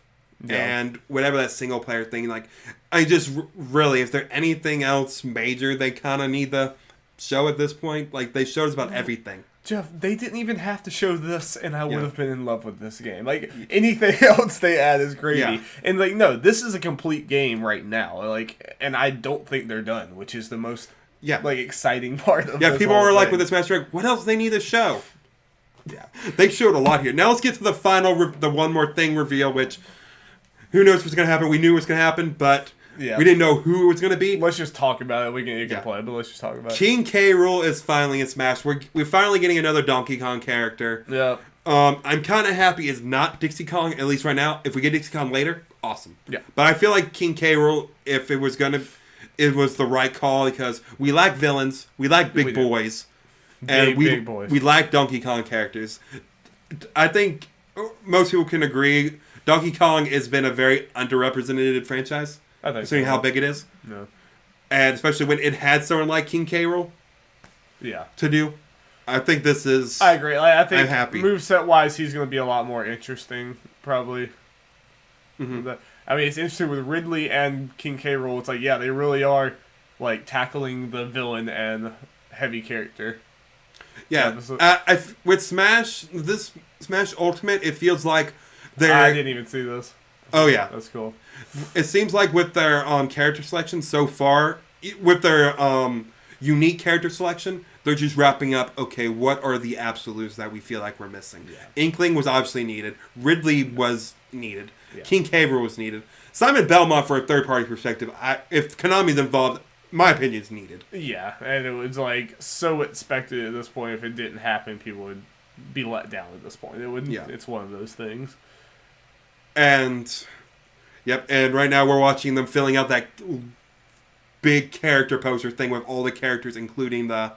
and whatever that single player thing. Like, I just really, if there's anything else major, they kind of need to show at this point. Like they showed us about everything. Jeff, they didn't even have to show this, and I would have been in love with this game. Like, anything else they add is gravy. Yeah. And, like, no, this is a complete game right now. Like, and I don't think they're done, which is the most, like, exciting part of this people are thing. like, with this Smash Direct, what else do they need to show? Yeah. They showed a lot here. Now let's get to the final, the one more thing reveal, which, who knows what's going to happen. We knew what's going to happen, but... Yeah. We didn't know who it was going to be. Let's just talk about it. You can play it, but let's just talk about it. King K. Rool is finally in Smash. We're finally getting another Donkey Kong character. Yeah. I'm kind of happy it's not Dixie Kong, at least right now. If we get Dixie Kong later, awesome. Yeah. But I feel like King K. Rool, if it was the right call because we like villains, we like big boys, and big boys. We like Donkey Kong characters. I think most people can agree Donkey Kong has been a very underrepresented franchise. I think considering how big it is. No. And especially when it had someone like King K. Rool. Yeah. To do. I think this is... I agree. I think I'm happy. Moveset-wise, he's going to be a lot more interesting, probably. Mm-hmm. I mean, it's interesting with Ridley and King K. Rool. It's like, yeah, they really are, tackling the villain and heavy character. Yeah. With Smash, this Smash Ultimate, it feels like they're... I didn't even see this. Oh, yeah. That's cool. It seems like with their character selection so far, with their unique character selection, they're just wrapping up, okay, what are the absolutes that we feel like we're missing? Yeah. Inkling was obviously needed. Ridley was needed. Yeah. King K. Rool was needed. Simon Belmont, for a third-party perspective, if Konami's involved, my opinion is needed. Yeah, and it was so expected at this point. If it didn't happen, people would be let down at this point. It's one of those things. And... Yep, and right now we're watching them filling out that big character poster thing with all the characters, including the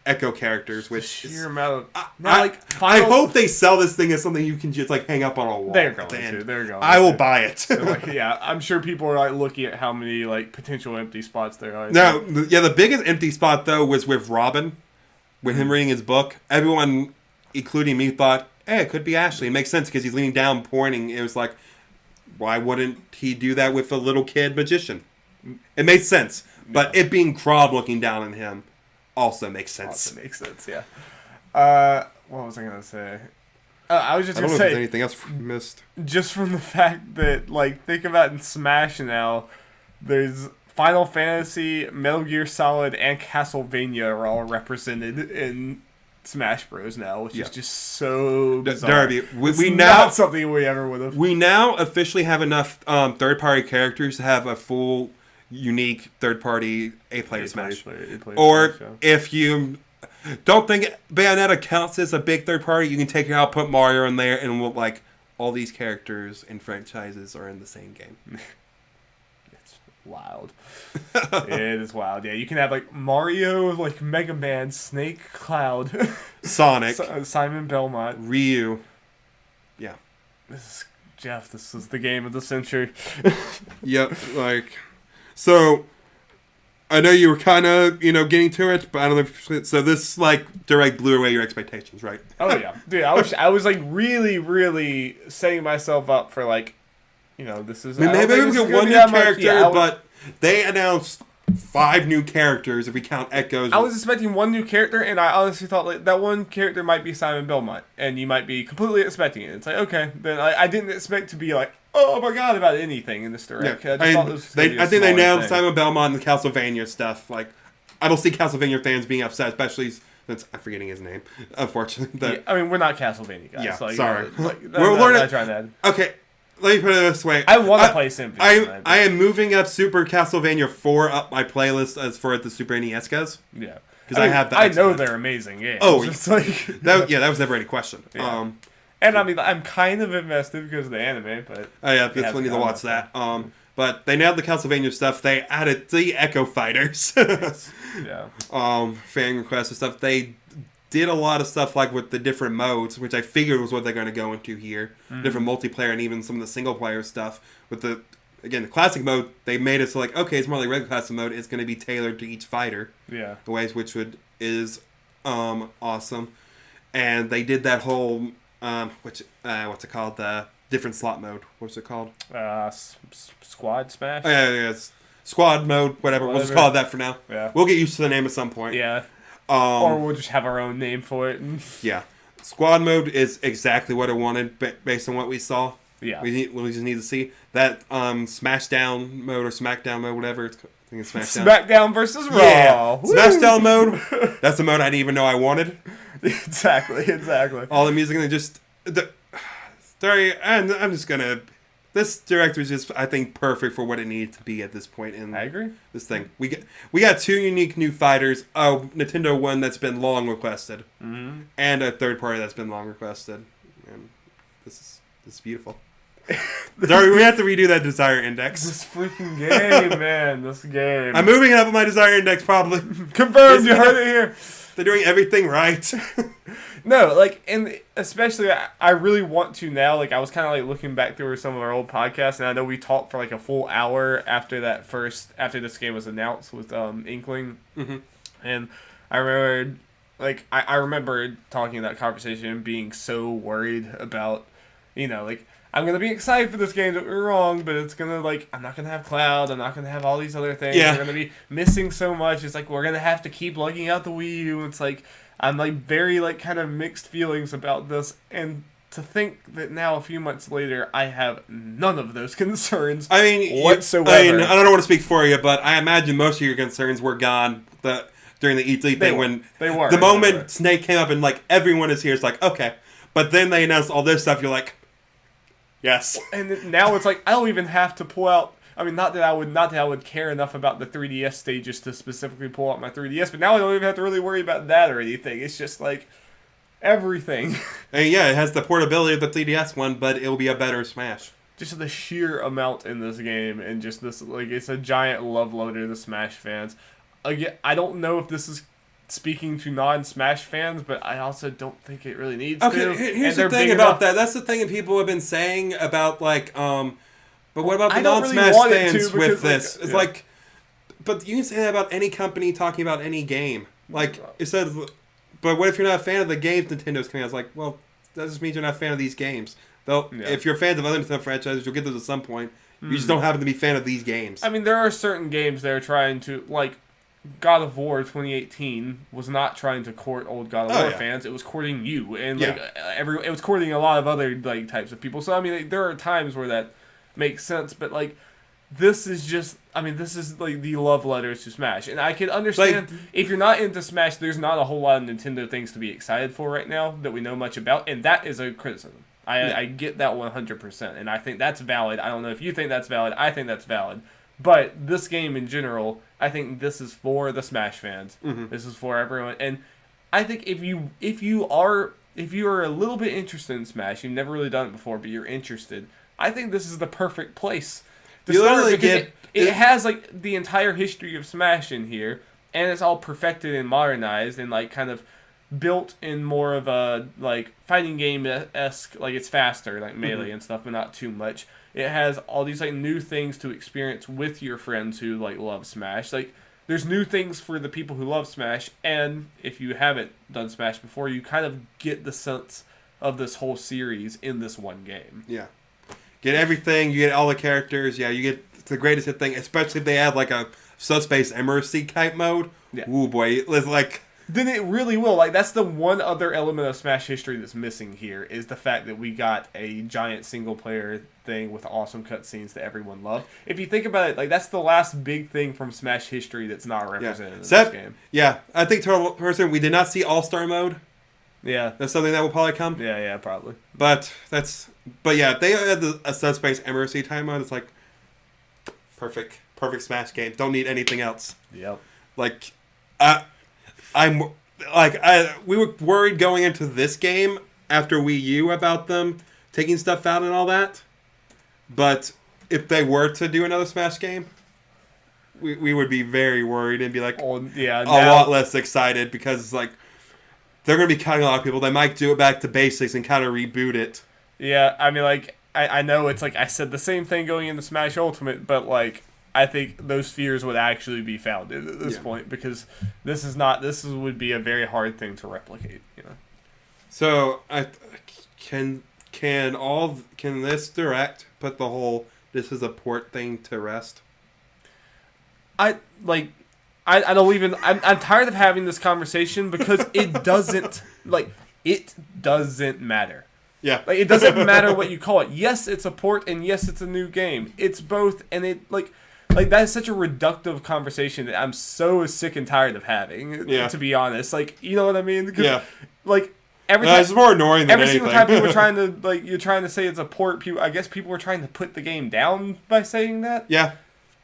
Echo characters, which sheer amount of... I hope they sell this thing as something you can just hang up on a wall. They're going to. I will buy it. So, I'm sure people are looking at how many potential empty spots there are. No, the biggest empty spot though was with Robin, with him reading his book. Everyone, including me, thought, "Hey, it could be Ashley." It makes sense because he's leaning down, pointing. It was like, why wouldn't he do that with a little kid magician? It makes sense. But it being Chrom looking down on him also makes sense. Yeah. What was I going to say? I was just going to say... I don't know if there's anything else we missed. Just from the fact that, think about in Smash now, there's Final Fantasy, Metal Gear Solid, and Castlevania are all represented in Smash Bros. Now, which is just so bizarre. Darby, we now not something we ever would have. We now officially have enough third-party characters to have a full, unique third-party A-player Smash. Or if you don't think Bayonetta counts as a big third-party, you can take it out, put Mario in there, and we'll all these characters and franchises are in the same game. Wild. It is wild. Yeah, you can have Mario, Mega Man, Snake, Cloud, Sonic, Simon Belmont, Ryu. Yeah. This is the game of the century. Yep. So I know you were kind of getting to it, but I don't know. So this direct blew away your expectations, right? Oh yeah, dude. I was really, really setting myself up for this is. I mean, maybe we get one new character, but they announced 5 new characters if we count Echoes. I was expecting one new character, and I honestly thought like that one character might be Simon Belmont, and you might be completely expecting it. It's like, okay, then I didn't expect to be like, oh my god, about anything in this direct. Yeah. I think they nailed Simon Belmont and the Castlevania stuff. Like, I don't see Castlevania fans being upset, especially since I'm forgetting his name, unfortunately. I mean, we're not Castlevania guys. Yeah, like, sorry. We're learning. Trying that. Okay. Let me put it this way. I want to play Symphony. I am moving up Super Castlevania 4 up my playlist as for the Super NES goes. Yeah. Because I have that. I know they're amazing games. Oh, it's like that was never any question. Yeah. And I mean, I'm kind of invested because of the anime, but... Oh yeah, definitely need to watch that. But they nailed the Castlevania stuff. They added the Echo Fighters. Yeah. Fan requests and stuff. They did a lot of stuff like with the different modes, which I figured was what they're going to go into here. Mm-hmm. Different multiplayer and even some of the single player stuff. With the classic mode, they made it so like, okay, it's more like regular classic mode. It's going to be tailored to each fighter. Yeah. The ways which is awesome. And they did that whole what's it called? The different slot mode. What's it called? Squad Smash. Oh, yeah, it's squad mode. Whatever. We'll just call it that for now. Yeah. We'll get used to the name at some point. Yeah. Or we'll just have our own name for it. Yeah. Squad mode is exactly what I wanted based on what we saw. Yeah. We just need to see that Smashdown mode or Smackdown mode, whatever. I think it's Smashdown. Smackdown versus Raw. Yeah. Smashdown mode. That's the mode I didn't even know I wanted. Exactly. All the music and just I'm just gonna. This director is just, I think, perfect for what it needs to be at this point in I agree. This thing. We got 2 unique new fighters. Nintendo one that's been long requested, and a third party that's been long requested. And this is beautiful. Sorry, we have to redo that Desire Index. This freaking game, man. This game. I'm moving it up on my Desire Index, probably. Confirmed. You heard it here. They're doing everything right. No, like, and especially, I really want to now. Like, I was kind of like looking back through some of our old podcasts, and I know we talked for like a full hour after this game was announced with Inkling, and I remember, like, I remember talking in that conversation and being so worried about, like, I'm gonna be excited for this game. Don't get me wrong, but it's gonna I'm not gonna have Cloud. I'm not gonna have all these other things. Yeah. We're gonna be missing so much. It's like we're gonna have to keep lugging out the Wii U. It's like. I'm very kind of mixed feelings about this, and to think that now a few months later I have none of those concerns. I mean, whatsoever. I don't want to speak for you, but I imagine most of your concerns were gone during the E3 thing when the moment Snake came up and like everyone is here. It's like okay, but then they announced all this stuff. You're like, yes. And now it's like I don't even have to pull out. I mean, not that I would care enough about the 3DS stages to specifically pull out my 3DS, but now I don't even have to really worry about that or anything. It's just like everything. And yeah, it has the portability of the 3DS one, but it'll be a better Smash. Just the sheer amount in this game, and just this it's a giant love letter to Smash fans. Again, I don't know if this is speaking to non-Smash fans, but I also don't think it really needs to. Okay, here's the thing about that. That's the thing that people have been saying about But what about the non-Smash fans with this? It's like, but you can say that about any company talking about any game. Like, it says, but what if you're not a fan of the games Nintendo's coming out? It's like, well, that just means you're not a fan of these games. Though, if you're fans of other Nintendo franchises, you'll get those at some point. You just don't happen to be a fan of these games. I mean, there are certain games that are trying to, like, God of War 2018 was not trying to court old God of War fans. It was courting you. And, it was courting a lot of other, types of people. So, I mean, there are times where that makes sense, but this is just the love letters to Smash, and I can understand if you're not into Smash, there's not a whole lot of Nintendo things to be excited for right now that we know much about, and that is a criticism. I get that 100%, and I think that's valid. I don't know if you think that's valid. I think that's valid, but this game in general, I think this is for the Smash fans. This is for everyone, and I think if you are a little bit interested in Smash, you've never really done it before, but you're interested. I think this is the perfect place to start because it has the entire history of Smash in here, and it's all perfected and modernized and kind of built in more of a fighting game-esque. It's faster, Melee and stuff, but not too much. It has all these new things to experience with your friends who love Smash. There's new things for the people who love Smash, and if you haven't done Smash before, you kind of get the sense of this whole series in this one game. Yeah. get everything. You get all the characters. Yeah, you get the greatest hit thing. Especially if they add like a Subspace Emercy type mode. Yeah. Ooh boy, it's like. Then it really will. Like, that's the one other element of Smash history that's missing here, is the fact that we got a giant single-player thing with awesome cutscenes that everyone loved. If you think about it, like, that's the last big thing from Smash history that's not represented in this game. Yeah, I think Total Person, we did not see All-Star mode. Yeah. That's something that will probably come. Yeah, probably. But yeah, if they had a Subspace Emercy time mode, it's like, perfect Smash game. Don't need anything else. Yep. Like, we were worried going into this game after Wii U about them taking stuff out and all that. But if they were to do another Smash game, we would be very worried and be like, a lot less excited because it's like they're going to be cutting a lot of people. They might do it back to basics and kind of reboot it. Yeah, I mean, like, I know it's like I said the same thing going into Smash Ultimate, but like, I think those fears would actually be founded at this point, because this would be a very hard thing to replicate, you know. So can this direct put the whole this is a port thing to rest? I don't even. I'm tired of having this conversation because it doesn't matter. Yeah. Like, it doesn't matter what you call it. Yes, it's a port, and yes, it's a new game. It's both, and it like that is such a reductive conversation that I'm so sick and tired of having. Yeah. To be honest, like, you know what I mean? Yeah. Like, every time, it's more annoying than anything. Every single time people are trying to, like, you're trying to say it's a port, I guess people were trying to put the game down by saying that. Yeah.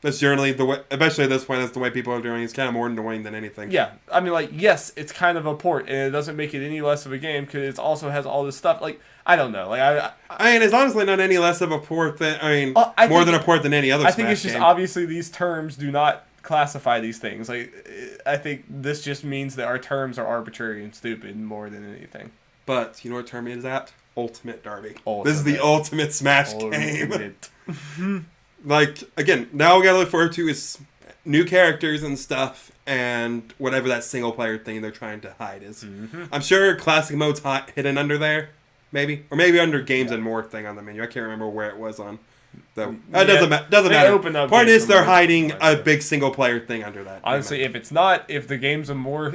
That's generally the way, especially at this point, that's the way people are doing it. It's kind of more annoying than anything. Yeah. I mean, like, yes, it's kind of a port, and it doesn't make it any less of a game because it also has all this stuff. Like, I don't know. Like, I mean, it's honestly not any less of a port than, more than a port than any other Smash I think it's just game. Obviously these terms do not classify these things. Like, I think this just means that our terms are arbitrary and stupid more than anything. But you know what term it is at? Ultimate Darby. Ultimate. This is the ultimate Smash game. Like, again, now we gotta look forward to is new characters and stuff, and whatever that single player thing they're trying to hide is. Mm-hmm. I'm sure classic mode's hidden under there, maybe, or maybe under games and more thing on the menu. I can't remember where it was on. Though doesn't matter. Point is, they're hiding a big single player thing under that. Honestly, if it's not under games and more,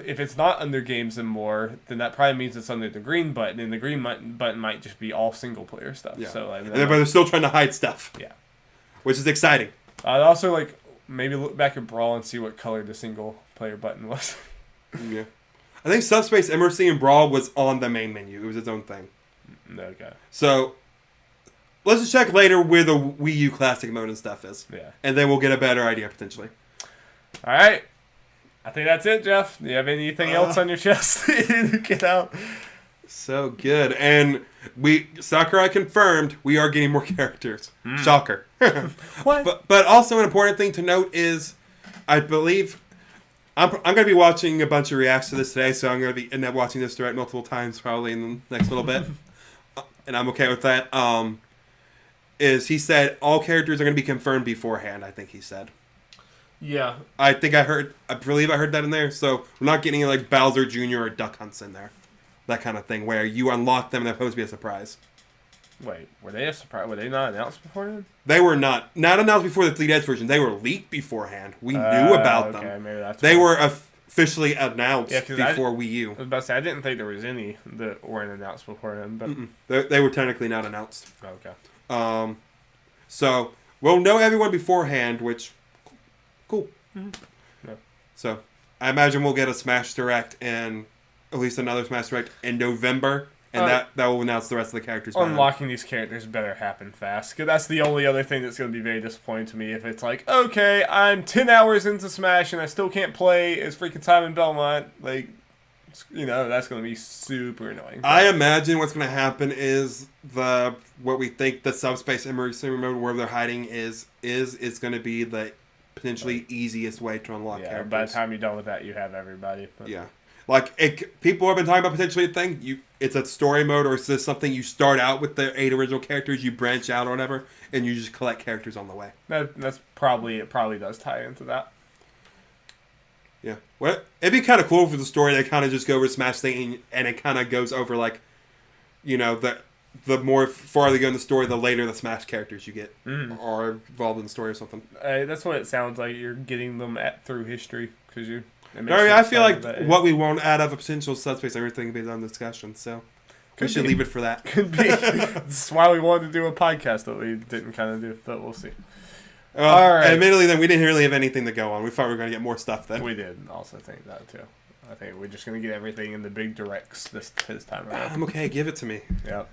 then that probably means it's under the green button, and the green button might just be all single player stuff. Yeah. So, like, but they're still trying to hide stuff. Yeah. Which is exciting. I'd also like maybe look back at Brawl and see what color the single player button was. Yeah. I think Subspace Emercy and Brawl was on the main menu. It was its own thing. Okay. So let's just check later where the Wii U Classic mode and stuff is. Yeah. And then we'll get a better idea potentially. Alright. I think that's it, Jeff. Do you have anything else on your chest to get out? So good. And Sakurai confirmed we are getting more characters. Shocker. What? But also an important thing to note is, I believe, I'm going to be watching a bunch of reacts to this today, so I'm going to end up watching this direct multiple times probably in the next little bit. And I'm okay with that. Is he said all characters are going to be confirmed beforehand, I think he said. Yeah. I believe I heard that in there. So we're not getting like Bowser Jr. or Duck Hunts in there. That kind of thing, where you unlock them and they're supposed to be a surprise. Wait, were they a surprise? Were they not announced beforehand? They were not announced before the 3DS version. They were leaked beforehand. We knew about them. Maybe that's they were officially announced before Wii U. I was about to say, I didn't think there was any that weren't announced beforehand, but they were technically not announced. Okay. So we'll know everyone beforehand, which cool. Mm-hmm. Yeah. So I imagine we'll get a Smash Direct and at least another Smash Direct in November, and that will announce the rest of the characters. Unlocking these characters better happen fast, because that's the only other thing that's going to be very disappointing to me. If it's like, okay, I'm 10 hours into Smash and I still can't play, it's freaking time in Belmont, like, you know, that's going to be super annoying. I imagine what's going to happen is what we think the Subspace Emergency mode where they're hiding is it's going to be the potentially easiest way to unlock characters. By the time you're done with that, you have everybody. But. Yeah. Like, people have been talking about potentially a thing. It's a story mode, or is this something you start out with the 8 original characters, you branch out or whatever, and you just collect characters on the way. It probably does tie into that. Yeah. Well, it'd be kind of cool for the story that kind of just go over Smash thing, and it kind of goes over, like, you know, the more farther you go in the story, the later the Smash characters you get are involved in the story or something. That's what it sounds like. You're getting them through history because you. I feel like what we won't add of a potential subspace, everything based on discussion. So we should leave it for that. Could be. That's why we wanted to do a podcast that we didn't kind of do, but we'll see. All right. Admittedly, then we didn't really have anything to go on. We thought we were going to get more stuff then. We did also think that too. I think we're just going to get everything in the big directs this time around. I'm okay. Give it to me. Yep.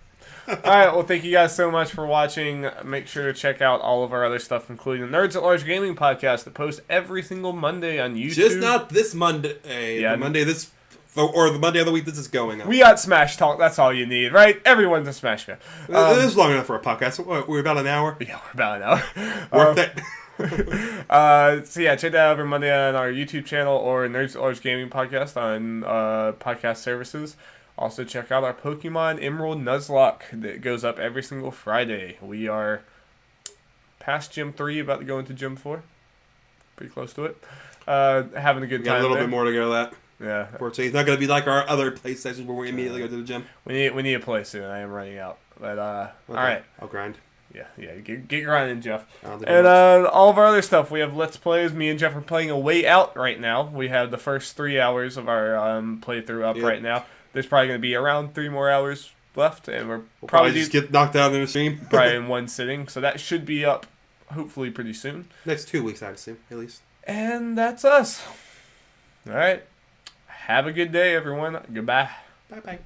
All right. Well, thank you guys so much for watching. Make sure to check out all of our other stuff, including the Nerds at Large Gaming podcast that posts every single Monday on YouTube. Just not this Monday. Yeah. The Monday this... Or the Monday of the week this is going on. We got Smash Talk. That's all you need, right? Everyone's a Smash fan. This is long enough for a podcast. We're about an hour. Yeah, we're about an hour. Worth it. So yeah, check that out every Monday on our YouTube channel or Nerds at Large Gaming podcast on podcast services. Also check out our Pokemon Emerald Nuzlocke that goes up every single Friday. We are past Gym 3, about to go into Gym 4. Pretty close to it. Having a good time. Got a little there. bit more to go to that. Yeah. Unfortunately, it's not going to be like our other play sessions where we immediately go to the gym. We need a play soon. I am running out. But Okay. all right. I'll grind. Yeah. Get grinding, Jeff. And All of our other stuff. We have Let's Plays. Me and Jeff are playing A Way Out right now. We have the first 3 hours of our playthrough up right now. There's probably going to be around 3 more hours left, and we'll probably just get knocked out in the stream. probably in one sitting. So that should be up hopefully pretty soon. Next 2 weeks, I'd assume, at least. And that's us. All right. Have a good day, everyone. Goodbye. Bye-bye.